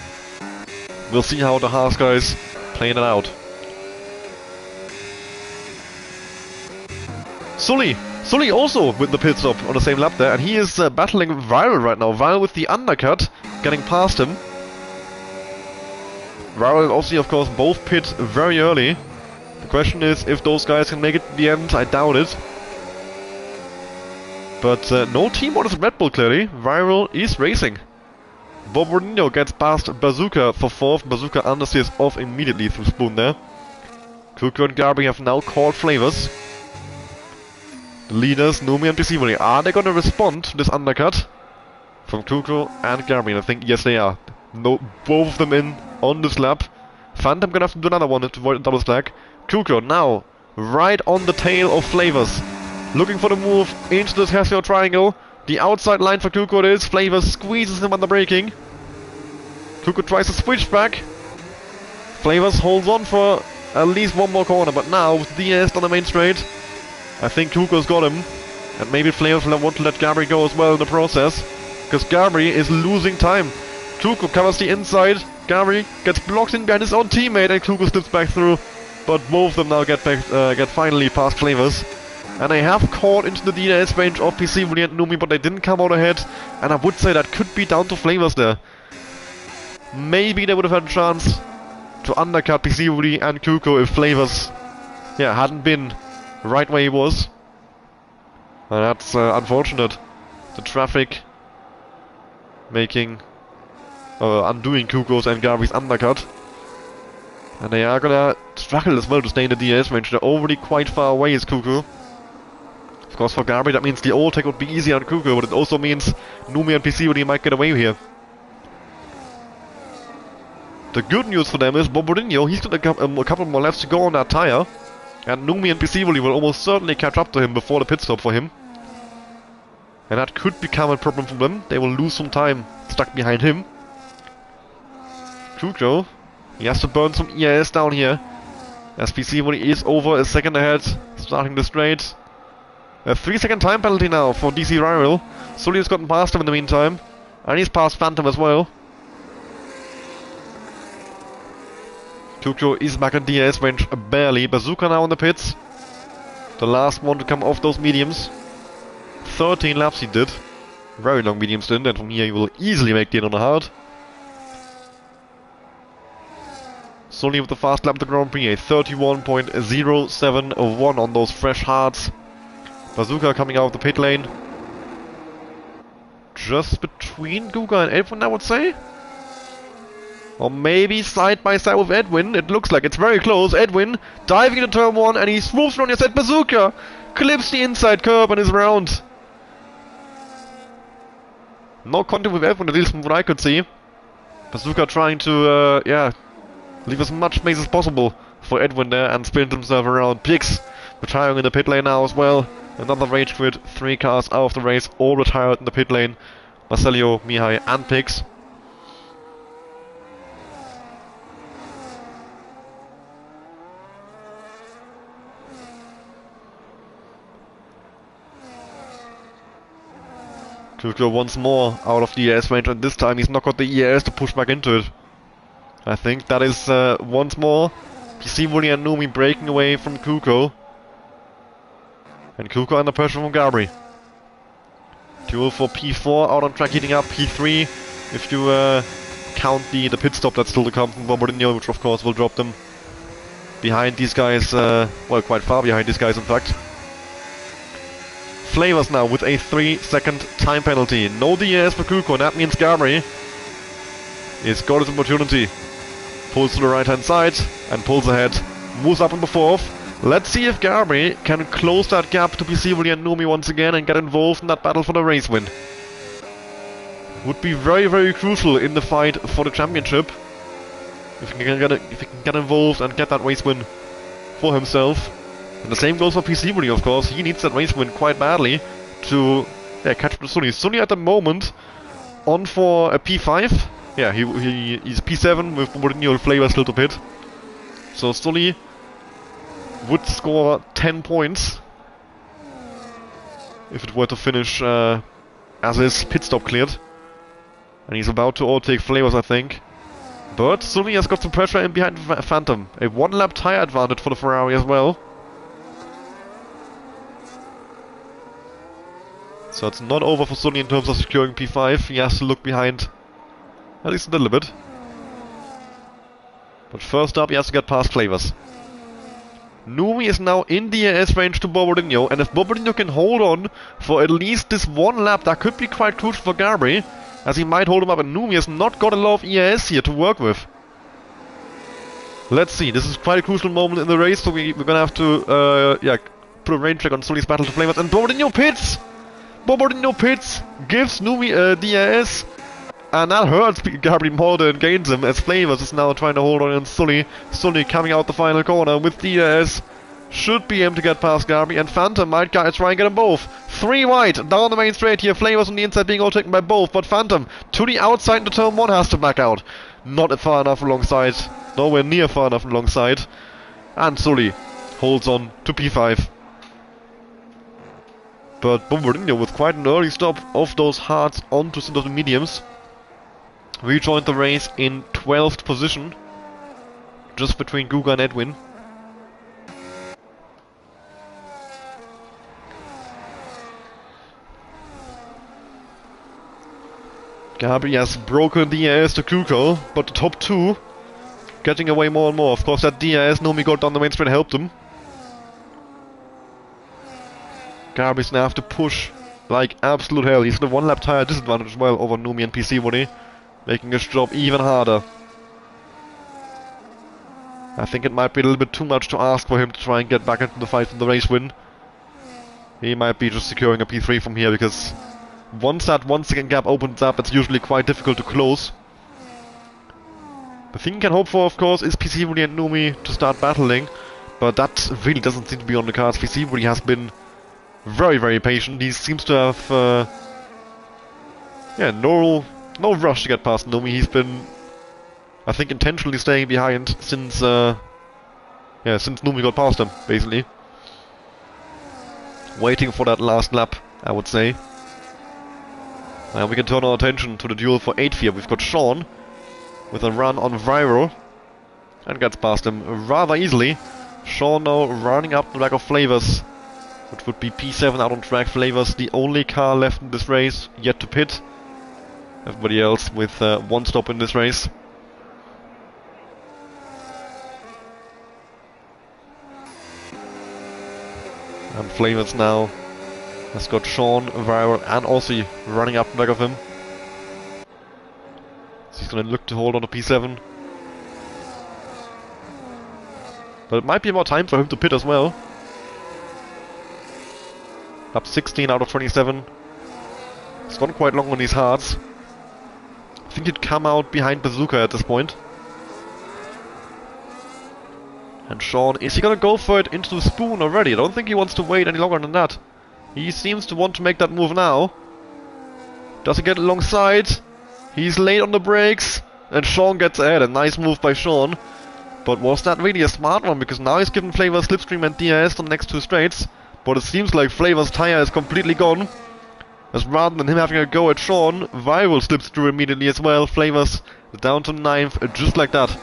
[SPEAKER 1] We'll see how the Haas guys playing it out. Sully also with the pit stop on the same lap there, and he is battling Viral right now. Viral with the undercut, getting past him. Viral and Aussie, of course, both pit very early. The question is if those guys can make it to the end. I doubt it. But no team orders Red Bull, clearly. Viral is racing. Bobordino gets past Bazooka for 4th. Bazooka understeers off immediately through Spoon there. Kuko and Gabri have now called Flavors. The leaders, Numi and Pisivoli, are they gonna respond to this undercut? From Kuko and Gabri, and I think yes they are. No, both of them in on this lap. Phantom gonna have to do another one to avoid a double stack. Kuko now right on the tail of Flavors. Looking for the move into the Casio triangle. The outside line for Kuko it is. Flavors squeezes him under braking. Kuko tries to switch back. Flavors holds on for at least one more corner, but now with DS on the main straight, I think Kuko's got him. And maybe Flavors will want to let Gabri go as well in the process, because Gabri is losing time. Kuko covers the inside. Gabri gets blocked in behind his own teammate, and Kuko slips back through. But both of them now get finally past Flavors. And they have caught into the DNS range of Pisivoli and Numi, but they didn't come out ahead. And I would say that could be down to Flavors there. Maybe they would have had a chance to undercut Pisivoli and Kuko if Flavors, hadn't been right where he was. And that's unfortunate. The traffic undoing Kuko's and Gabri's undercut. And they are gonna struggle as well to stay in the DNS range. They're already quite far away as Kuko. Of course, for Gabri that means the overtake would be easier on Kuko, but it also means Numi and Pisivoli might get away here. The good news for them is Bombardino, he's got a couple more laps to go on that tire, and Numi and Pisivoli will almost certainly catch up to him before the pit stop for him. And that could become a problem for them. They will lose some time stuck behind him. Kuko, he has to burn some EIS down here, as Pisivoli is over a second ahead, starting the straight. A 3-second time penalty now for DC Rival. Sully has gotten past him in the meantime. And he's past Phantom as well. Kuko is back in DRS range barely. Bazooka now in the pits. The last one to come off those mediums. 13 laps he did. Very long medium stint, and from here he will easily make the 8.5. Sully with the fast lap to Grand Prix. A 31.071 on those fresh hards. Bazooka coming out of the pit lane. Just between Guga and Edwin, I would say. Or maybe side by side with Edwin. It looks like it's very close. Edwin diving into turn 1 and he swoops around your set. Bazooka clips the inside curb and is around. No contact with Edwin, at least from what I could see. Bazooka trying to, leave as much space as possible for Edwin there and sprint himself around. Pix retiring in the pit lane now as well. Another rage quit, 3 cars out of the race, all retired in the pit lane. Marcelio, Mihai and Pix. Kuko once more out of the ES range, and this time he's not got the ES to push back into it. I think that is once more Pisivoli and Numi breaking away from Kuko. And Kuko under pressure from Gabri. Duel for P4 out on track, heating up P3 if you count the pit stop that's still to come from Bombardino, which of course will drop them behind these guys, well, quite far behind these guys in fact. Flavors now with a 3-second time penalty. No DRS for Kuko, and that means Gabri He's got his opportunity. Pulls to the right hand side and pulls ahead. Moves up in the fourth. Let's see if Gabri can close that gap to Pisivoli and Numi once again and get involved in that battle for the race win. Would be very, very crucial in the fight for the championship. If he can get involved and get that race win for himself. And the same goes for Pisivoli, of course. He needs that race win quite badly to catch up to Sully. Sully at the moment on for a P5. Yeah, he's P7 with Mourinho and Flavor still to pit. So Sully would score 10 points if it were to finish as his pit stop cleared. And he's about to overtake Flavors, I think. But Sully has got some pressure in behind Phantom. A 1-lap tyre advantage for the Ferrari as well. So it's not over for Sully in terms of securing P5. He has to look behind at least a little bit. But first up, he has to get past Flavors. Numi is now in the DRS range to Bobbardino, and if Bobbardino can hold on for at least this one lap, that could be quite crucial for Gabri, as he might hold him up, and Numi has not got a lot of ERS here to work with. Let's see, this is quite a crucial moment in the race, so we're gonna have to put a rain check on Sully's battle to Flavors, and Bobbardino pits! Bobbardino pits, gives Numi a DRS, and that hurts Gabri more than gains him, as Flavors is now trying to hold on, and Sully coming out the final corner with DRS. Should be able to get past Gabri, and Phantom might try and get them both. 3 wide, down the main straight here, Flavors on the inside being overtaken by both, but Phantom to the outside into turn 1 has to back out. Not far enough alongside, nowhere near far enough alongside. And Sully holds on to P5. But Bombardino with quite an early stop of those hards onto some of the mediums. Rejoined the race in 12th position, just between Guga and Edwin. Gabri has broken the DRS to Kuko, but the top 2 getting away more and more. Of course, that DRS Numi got down the main straight helped him. Gabri's now have to push like absolute hell. He's got a 1-lap tyre disadvantage as well over Numi and Pisivoli, making his job even harder. I think it might be a little bit too much to ask for him to try and get back into the fight for the race win. He might be just securing a P3 from here, because once that 1 second gap opens up, it's usually quite difficult to close. The thing you can hope for, of course, is Pisivoli and Numi to start battling, but that really doesn't seem to be on the cards. Pisivoli has been very, very patient. He seems to have no rush to get past Numi. He's been, I think, intentionally staying behind since since Numi got past him, basically. Waiting for that last lap, I would say. And we can turn our attention to the duel for 8th here. We've got Sean with a run on Viral and gets past him rather easily. Sean now running up the back of Flavors, which would be P7 out on track. Flavors the only car left in this race yet to pit. Everybody else with 1 stop in this race. And Flavors now has got Sean, Viral and Aussie running up the back of him. So he's going to look to hold on to P7. But it might be more time for him to pit as well. Up 16 out of 27. It's gone quite long on these hards. I think he'd come out behind Bazooka at this point. And Sean, is he gonna go for it into the spoon already? I don't think he wants to wait any longer than that. He seems to want to make that move now. Does he get alongside? He's late on the brakes. And Sean gets ahead. A nice move by Sean. But was that really a smart one? Because now he's given Flavor Slipstream and DRS on the next 2 straights. But it seems like Flavor's tyre is completely gone. As rather than him having a go at Sean, Viral slips through immediately as well. Flavors down to 9th, just like that.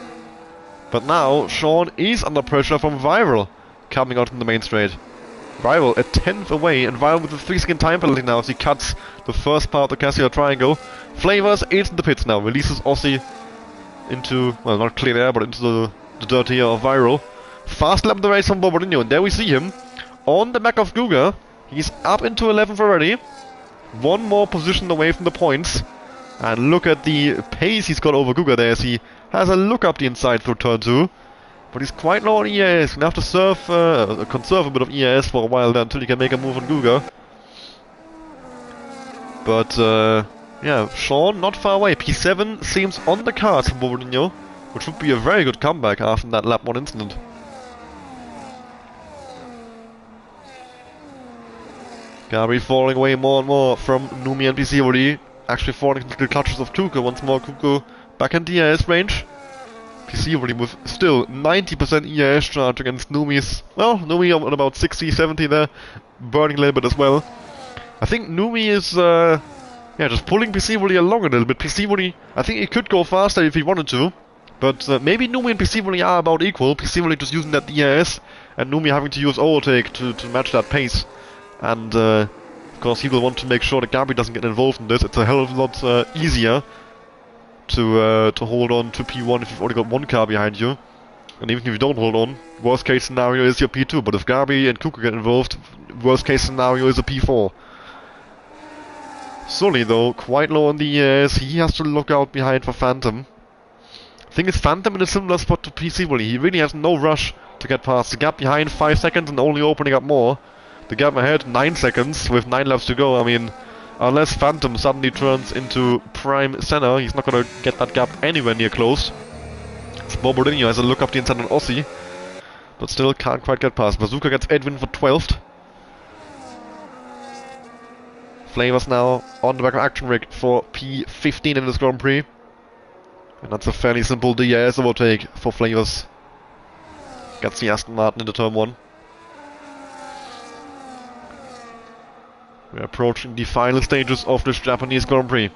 [SPEAKER 1] But now, Sean is under pressure from Viral coming out from the main straight. Viral a 10th away, and Viral with a 3-second time penalty now as he cuts the first part of the Cassia triangle. Flavors is in the pits now, releases Aussie into, well, not clear air, but into the dirt here of Viral. Fast lap of the race from Bobbardino, and there we see him on the back of Guga. He's up into 11th already. 1 more position away from the points. And look at the pace he's got over Guga there as he has a look up the inside through turn 2. But he's quite low on EAS. Gonna have to conserve a bit of EAS for a while there until he can make a move on Guga. But yeah, Sean not far away. P7 seems on the cards for Bobadinho, which would be a very good comeback after that lap 1 incident. Gabri falling away more and more from Numi and Pisivoli. Actually falling into the clutches of Kuka once more. Kuka back in the EAS range. Pisivoli with still 90% EAS charge against Numi's. Well, Numi on about 60, 70 there. Burning a little bit as well. I think Numi is yeah, just pulling Pisivoli along a little bit. Pisivoli, I think he could go faster if he wanted to. But maybe Numi and Pisivoli are about equal. Pisivoli just using that EAS and Numi having to use overtake to match that pace. And of course he will want to make sure that Gabri doesn't get involved in this. It's a hell of a lot easier to hold on to P1 if you've already got one car behind you. And even if you don't hold on, worst case scenario is your P2. But if Gabri and Kuka get involved, worst case scenario is a P4. Sully though, quite low on the EAS. He has to look out behind for Phantom. I think it's Phantom in a similar spot to Pisivoli. He really has no rush to get past. The gap behind 5 seconds and only opening up more. The gap ahead 9 seconds with 9 laps to go. I mean, unless Phantom suddenly turns into prime Senna, he's not going to get that gap anywhere near close. Bobadinho has a look up the inside on Ossi, but still can't quite get past. Bazooka gets Edwin for 12th. Flavors now on the back of Action Rig for P15 in this Grand Prix. And that's a fairly simple DRS overtake for Flavors. Gets the Aston Martin into turn 1. We're approaching the final stages of this Japanese Grand Prix.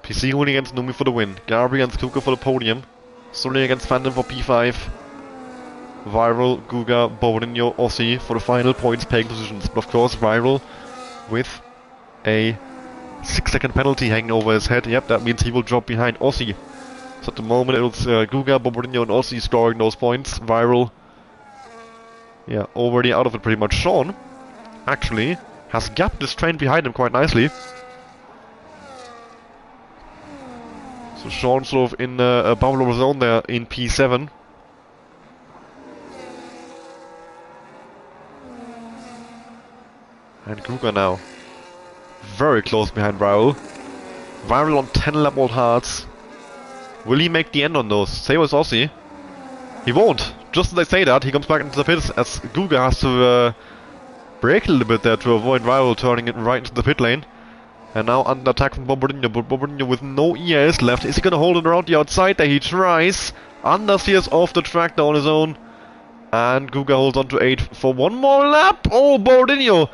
[SPEAKER 1] Pisivoli against Numi for the win. Gabri against Kuka for the podium. Sully against Phantom for P5. Viral, Guga, Bobadinho, Ossi for the final points paying positions. But of course, Viral with a 6-second penalty hanging over his head. Yep, that means he will drop behind Ossi. So at the moment it's Guga, Bobadinho and Ossi scoring those points. Viral, yeah, already out of it pretty much. Sean actually has gapped this train behind him quite nicely. So Sean sort of in a bubble zone there in P7. And Guga now very close behind Viral. Viral on 10 lap old hards. Will he make the end on those? Same as Ossi. He won't. Just as I say that, he comes back into the pits as Guga has to brake a little bit there to avoid Viral turning it right into the pit lane. And now under attack from Bobadinho, but Bobadinho with no EAS left. Is he gonna hold it around the outside? There he tries. Understeers off the track on his own. And Guga holds on to 8 for one more lap. Oh, Bobadinho!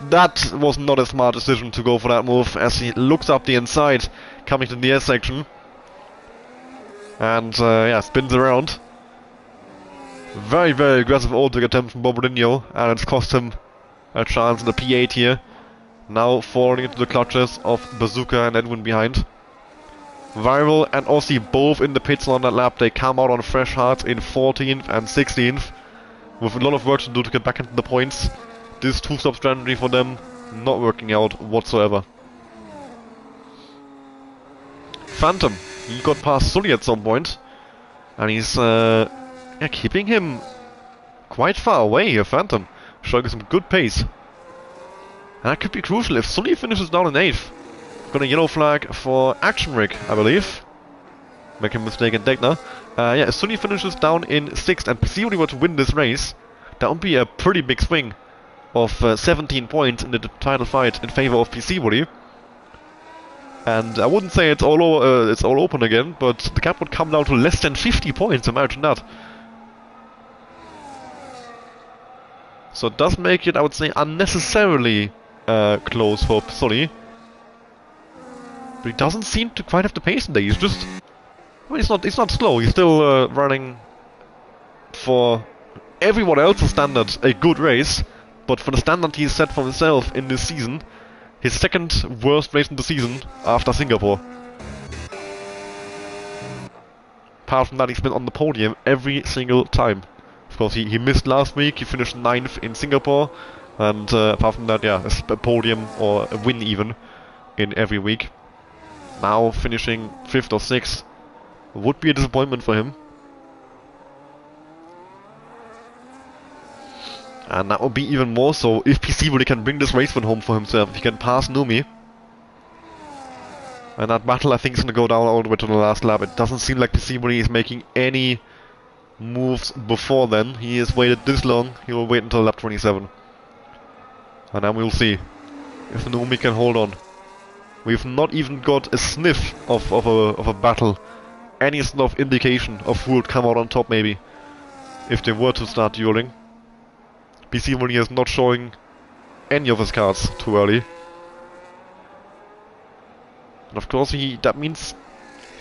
[SPEAKER 1] That was not a smart decision to go for that move as he looks up the inside, coming to the S section. And yeah, spins around. Very, very aggressive overtake attempt from Bobadinho, and it's cost him a chance in the P8 here. Now falling into the clutches of Bazooka and Edwin behind. Viral and Ossi both in the pits on that lap. They come out on fresh hearts in 14th and 16th. With a lot of work to do to get back into the points. This two-stop strategy for them not working out whatsoever. Phantom, he got past Sully at some point. And he's yeah, keeping him quite far away here, Phantom. Showing some good pace. And that could be crucial if Sully finishes down in 8th. Got a yellow flag for Action Rig, I believe. Making a mistake in Degner. Yeah, if Sully finishes down in 6th and Pisivoli were to win this race, that would be a pretty big swing of 17 points in the title fight in favor of Pisivoli. And I wouldn't say it's all open again, but the gap would come down to less than 50 points, imagine that. So it does make it, I would say, unnecessarily close for Sully. But he doesn't seem to quite have the pace today. He's just... I mean, he's not slow. He's still running for everyone else's standard a good race. But for the standard he's set for himself in this season, his second worst race in the season after Singapore. Apart from that, he's been on the podium every single time. Of course, he missed last week. He finished 9th in Singapore. And apart from that, yeah, a podium or a win even in every week. Now finishing 5th or 6th would be a disappointment for him. And that would be even more so if Piscivoli can bring this race win home for himself. If he can pass Numi. And that battle I think is going to go down all the way to the last lap. It doesn't seem like Piscivoli is making any moves before then. He has waited this long. He will wait until lap 27. And then we'll see if Numi can hold on. We've not even got a sniff of a battle. Any sort of indication of who would come out on top maybe. If they were to start dueling. Piscivoli is not showing any of his cards too early. And of course that means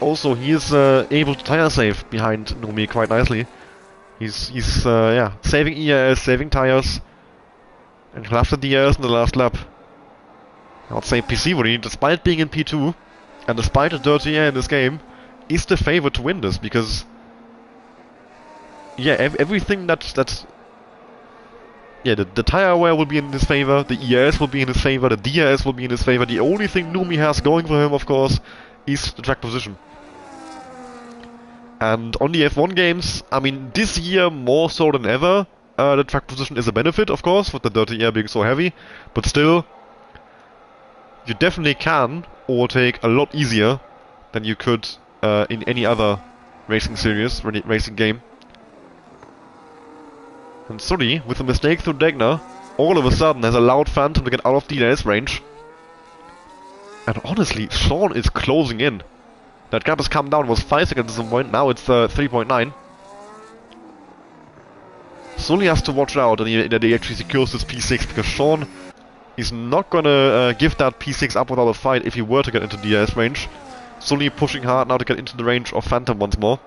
[SPEAKER 1] also he is able to tire save behind Numi quite nicely. He's saving ERS, saving tires. And he'll have the DRS in the last lap. I would say Piscivoli, despite being in P2 and despite a dirty air in this game, is the favorite to win this because everything the tire wear will be in his favor, the ERS will be in his favor, the DRS will be in his favor. The only thing Numi has going for him, of course, is the track position. And on the F1 games, I mean, this year more so than ever, the track position is a benefit, of course, with the dirty air being so heavy, but still, you definitely can overtake a lot easier than you could in any other racing series, racing game. And Sully, with a mistake through Degner, all of a sudden has allowed Phantom to get out of DRS range. And honestly, Sean is closing in. That gap has come down, it was 5 seconds at some point, now it's 3.9. Sully has to watch out that he actually secures this P6, because Sean is not gonna give that P6 up without a fight if he were to get into DRS range. Sully pushing hard now to get into the range of Phantom once more.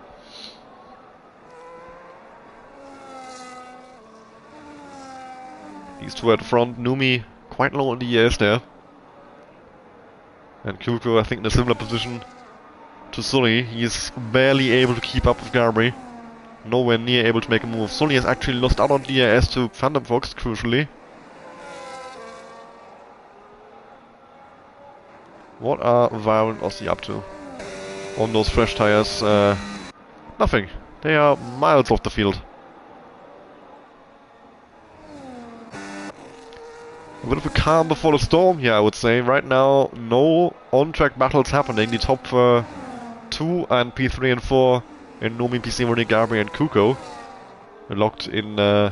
[SPEAKER 1] These two at the front, Numi quite low on the ES there. And Kuko I think in a similar position to Sully. He is barely able to keep up with Garbry. Nowhere near able to make a move. Sully has actually lost out on DRS to Phantom Fox, crucially. What are Violent Aussie up to? On those fresh tires, nothing. They are miles off the field. A bit of a calm before the storm here, I would say. Right now, no on-track battles happening. The top 2 and P3 and 4 in Numi, Piscivoli, Garbry and Kuko are locked in, well,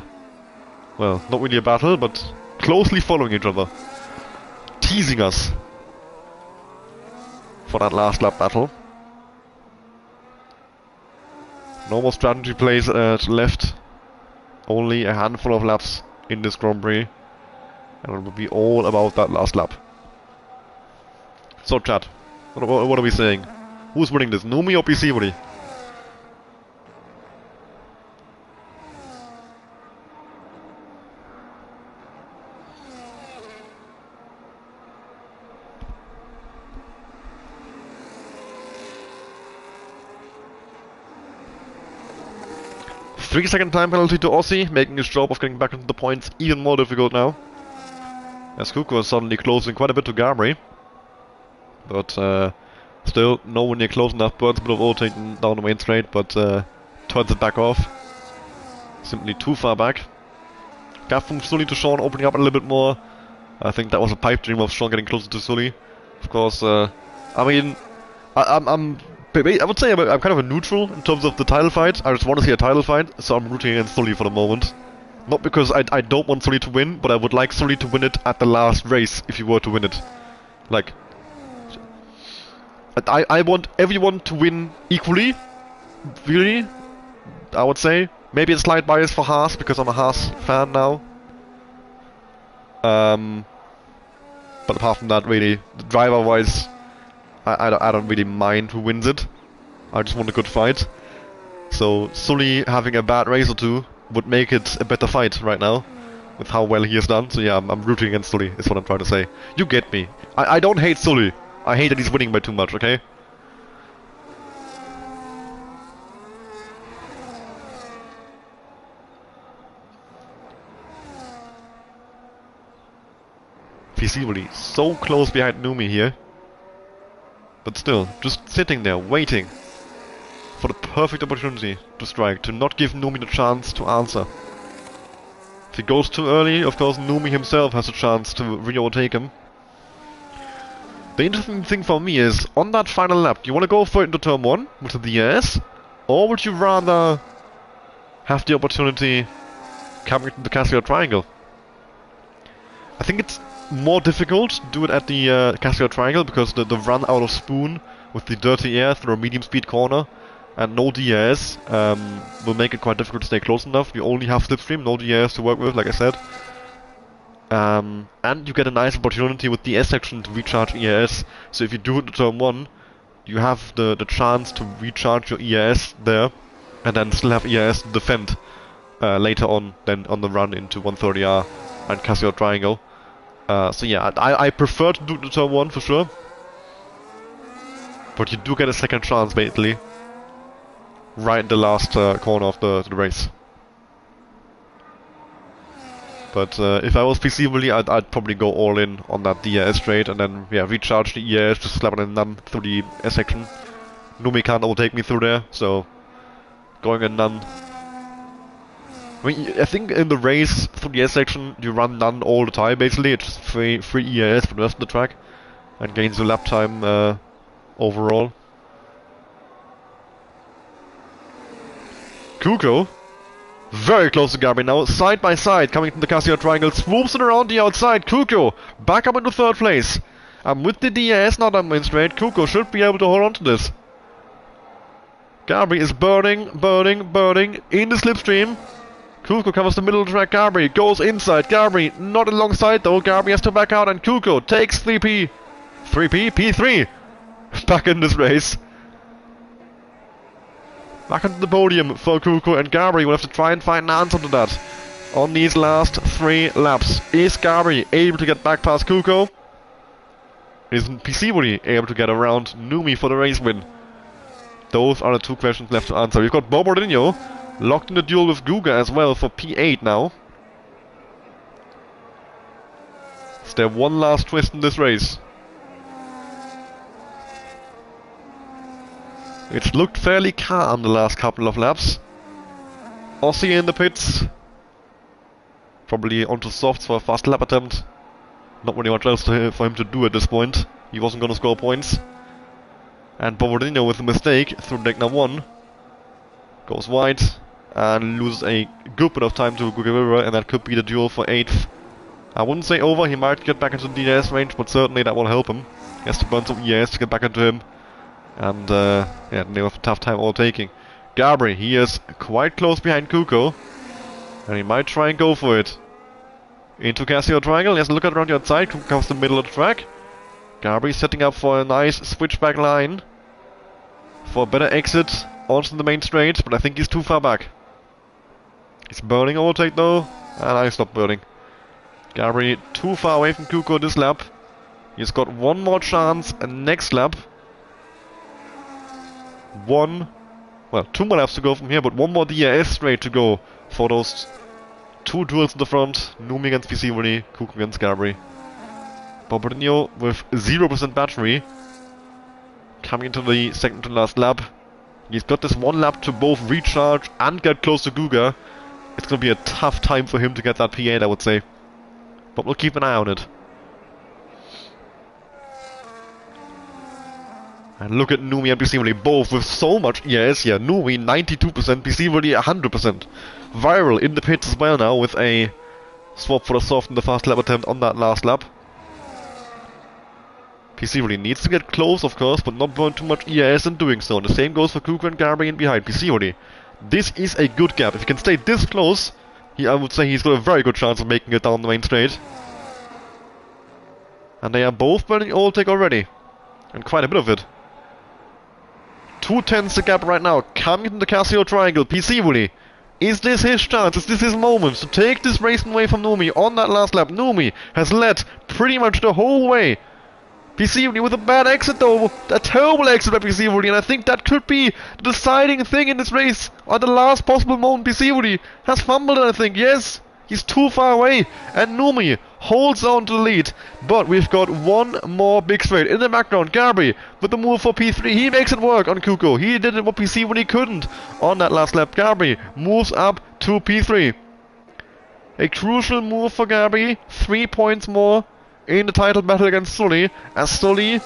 [SPEAKER 1] not really a battle, but closely following each other. Teasing us for that last lap battle. No more strategy plays left. Only a handful of laps in this Grand Prix. And it will be all about that last lap. So chat, what are we saying? Who's winning this, Numi or Piscivoli? Three-second time penalty to Aussie, making his job of getting back into the points even more difficult now. As Kuko is suddenly closing quite a bit to Garbry. But still nowhere near close enough. Burns a bit of overtaking down the main straight, but turns it back off. Simply too far back. Gap from Sully to Sean opening up a little bit more. I think that was a pipe dream of Sean getting closer to Sully. Of course, I mean, I would say I'm kind of a neutral in terms of the title fight. I just want to see a title fight, so I'm rooting against Sully for the moment. Not because I don't want Sully to win, but I would like Sully to win it at the last race, if he were to win it. Like, I want everyone to win equally, really, I would say. Maybe a slight bias for Haas, because I'm a Haas fan now. But apart from that, really, driver-wise, I don't really mind who wins it. I just want a good fight. So, Sully having a bad race or two would make it a better fight right now, with how well he has done. So yeah, I'm rooting against Sully, is what I'm trying to say. You get me. I don't hate Sully. I hate that he's winning by too much, okay? Piscivoli so close behind Numi here. But still, just sitting there, waiting for the perfect opportunity to strike, to not give Numi the chance to answer. If he goes too early, of course Numi himself has a chance to re-overtake him. The interesting thing for me is, on that final lap, do you want to go for it into turn 1 with the DRS? Or would you rather have the opportunity coming to the Cassio Triangle? I think it's more difficult to do it at the Cassio Triangle because the run out of Spoon with the dirty air through a medium speed corner and no DRS will make it quite difficult to stay close enough. You only have Slipstream, no DRS to work with, like I said. And you get a nice opportunity with the S section to recharge ERS. So if you do it to turn 1, you have the chance to recharge your ERS there, and then still have ERS to defend later on, then on the run into 130R and Cassio Triangle. So yeah, I prefer to do it to turn 1 for sure. But you do get a second chance basically, right in the last corner of the race. But if I was PC Willy, I'd probably go all in on that DRS trade and then yeah, recharge the ERS, just slap it in none through the S section. Numi can't overtake me through there, so going in none. I mean, I think in the race through the S section you run none all the time basically. It's just free ERS for the rest of the track and gains the lap time overall. Kuko, very close to Gabri now, side by side, coming to the Cassio Triangle, swoops it around the outside. Kuko back up into 3rd place. And with the DRS not on main straight, Kuko should be able to hold on to this. Gabri is burning in the slipstream. Kuko covers the middle of the track, Gabri goes inside, Gabri not alongside though, Gabri has to back out and Kuko takes P3 back in this race. Back onto the podium for Kuko, and Gabri will have to try and find an answer to that on these last 3 laps. Is Gabri able to get back past Kuko? Isn't PC Willy able to get around Numi for the race win? Those are the 2 questions left to answer. We've got Bobardino locked in the duel with Guga as well for P8 now. Is there one last twist in this race? It's looked fairly calm the last couple of laps. Aussie in the pits. Probably onto softs for a fast lap attempt. Not really much else for him to do at this point. He wasn't going to score points. And Bobardino with a mistake through deck number 1. Goes wide and loses a good bit of time to Guga River, and that could be the duel for 8th. I wouldn't say over, he might get back into the DRS range, but certainly that will help him. He has to burn some ES to get back into him. And yeah, they have a tough time overtaking. Gabri, he is quite close behind Kuko. And he might try and go for it. Into Cassio Triangle, he has to look around the outside, Kuko comes to the middle of the track. Gabri setting up for a nice switchback line. For a better exit onto the main straight, but I think he's too far back. He's burning overtake though, and I stopped burning. Gabri too far away from Kuko this lap. He's got one more chance next lap. 2 more laps to go from here, but 1 more DRS straight to go for those 2 duels in the front. Numi against PC Willy, Kuko against Gabri. Bobardino with 0% battery. Coming into the second to last lap. He's got this 1 lap to both recharge and get close to Guga. It's going to be a tough time for him to get that P8, I would say. But we'll keep an eye on it. And look at Numi and PC Willy both with so much ES here. Numi 92%, PC Willy 100%. Viral in the pits as well now with a swap for the soft in the fast lap attempt on that last lap. PC Willy needs to get close, of course, but not burn too much ES in doing so. And the same goes for Kuko and Gabri in behind. PC Willy, this is a good gap. If he can stay this close, I would say he's got a very good chance of making it down the main straight. And they are both burning overtake already. And quite a bit of it. 2/10 the gap right now, coming from the Cassio Triangle. PC Willy, is this his chance? Is this his moment to take this race away from Numi on that last lap? Numi has led pretty much the whole way. PC Willy with a bad exit though, a terrible exit by PC Willy, and I think that could be the deciding thing in this race. At the last possible moment, PC Willy has fumbled, I think. Yes, he's too far away, and Numi holds on to the lead, but we've got one more big straight. In the background, Gabri with the move for P3. He makes it work on Kuko. He did it what PC when he couldn't on that last lap. Gabri moves up to P3. A crucial move for Gabri. 3 points more in the title battle against Sully, as Sully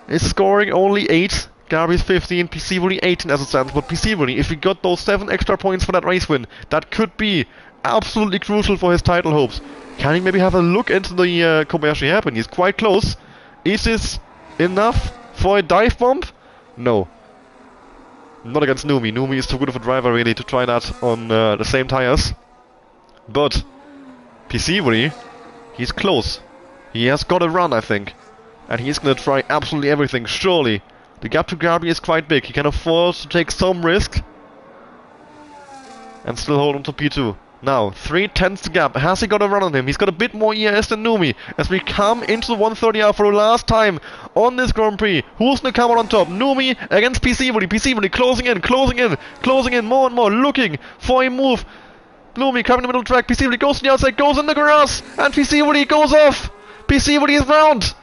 [SPEAKER 1] is scoring only 8. Gabri's 15, PC 18 as it stands, but PC, if he got those 7 extra points for that race win, that could be absolutely crucial for his title hopes. Can he maybe have a look into the Kobayashi hairpin? He's quite close. Is this enough for a dive bomb? No. Not against Numi. Numi is too good of a driver really to try that on the same tires. But PC, he's close. He has got a run, I think. And he's gonna try absolutely everything, surely. The gap to Gabri is quite big. He can afford to take some risk and still hold on to P2. Now, 3/10 gap. Has he got a run on him? He's got a bit more ERS than Numi. As we come into the 130R for the last time on this Grand Prix. Who's gonna come out on top? Numi against PC. PC closing in more and more, looking for a move. Numi coming in the middle track. PC goes to the outside, goes in the grass, and PC goes off. PC is round.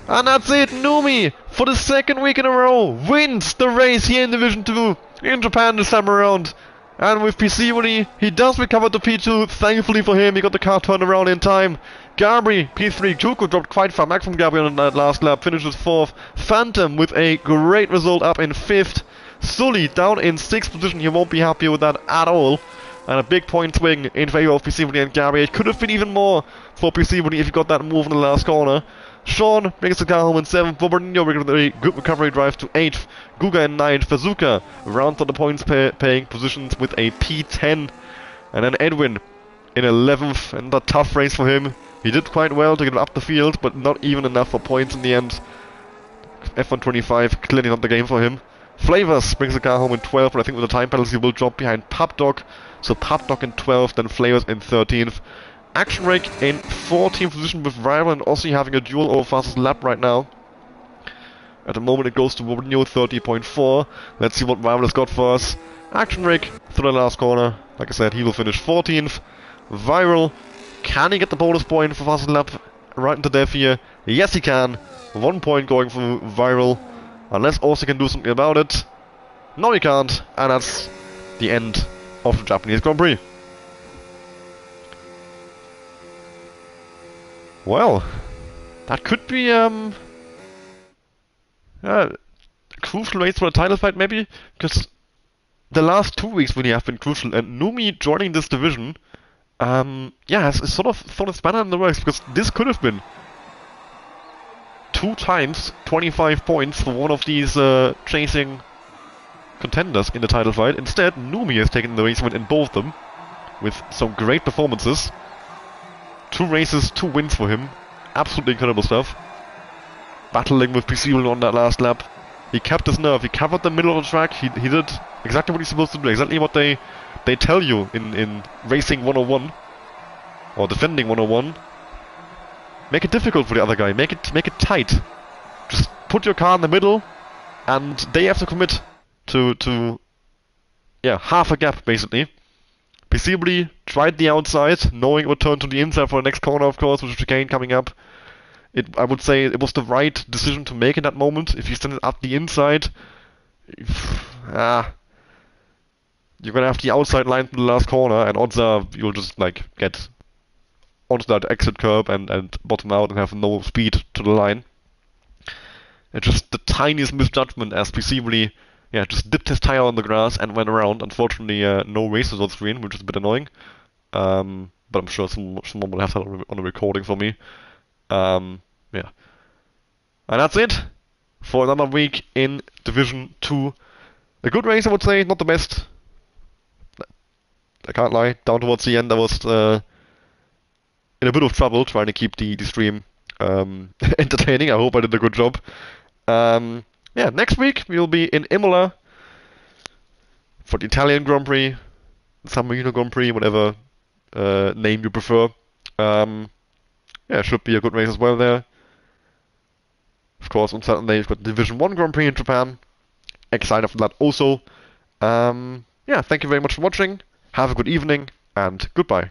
[SPEAKER 1] And that's it. Numi, for the second week in a row, wins the race here in Division 2 in Japan this time around. And with PC, he does recover to P2. Thankfully for him, he got the car turned around in time. Gabri, P3. Kuko dropped quite far back from Gabri on that last lap, finishes 4th. Phantom with a great result up in 5th. Sully down in 6th position. He won't be happy with that at all. And a big point swing in favour of PC and Gabri. It could have been even more for PC if he got that move in the last corner. Sean brings the car home in 7th. Bobardino with a good recovery drive to 8th. Guga in 9th. Fazuka rounds on the points paying positions with a P10. And then Edwin in 11th. And a tough race for him. He did quite well to get up the field, but not even enough for points in the end. F125 clearly not the game for him. Flavors brings the car home in 12th, but I think with the time penalty he will drop behind Papdog. So Papdog in 12th, then Flavors in 13th. Action Rake in 14th position with Rival and Aussie having a duel over fastest lap right now. At the moment it goes to Robinho 30.4. Let's see what Rival has got for us. Action Rake through the last corner. Like I said, he will finish 14th. Viral, can he get the bonus point for fastest lap right into death here? Yes he can. 1 point going for Viral. Unless Aussie can do something about it. No he can't. And that's the end of the Japanese Grand Prix. Well, that could be a crucial race for a title fight maybe, because the last 2 weeks really have been crucial, and Numi joining this division, has sort of thrown a spanner in the works, because this could have been 2 times 25 points for one of these chasing contenders in the title fight. Instead, Numi has taken the race win in both of them, with some great performances. 2 races, 2 wins for him. Absolutely incredible stuff. Battling with PC on that last lap. He kept his nerve. He covered the middle of the track. He did exactly what he's supposed to do. Exactly what they tell you in Racing 101. Or Defending 101. Make it difficult for the other guy. Make it tight. Just put your car in the middle, and they have to commit to half a gap basically. Peaceably tried the outside, knowing it would turn to the inside for the next corner, of course, with the chicane coming up. I would say it was the right decision to make in that moment. If you stand at the inside, you're gonna have the outside line to the last corner, and odds are you'll just get onto that exit curb and bottom out and have no speed to the line. It's just the tiniest misjudgment as PC really just dipped his tire on the grass and went around. Unfortunately, no races on screen, which is a bit annoying. But I'm sure someone will have that on a recording for me. And that's it for another week in Division 2. A good race, I would say, not the best. I can't lie, down towards the end I was in a bit of trouble trying to keep the stream entertaining. I hope I did a good job. Next week we'll be in Imola for the Italian Grand Prix, San Marino Grand Prix, whatever name you prefer. Should be a good race as well there. Of course, on Saturday we've got the Division 1 Grand Prix in Japan. Excited for that also. Thank you very much for watching. Have a good evening, and goodbye.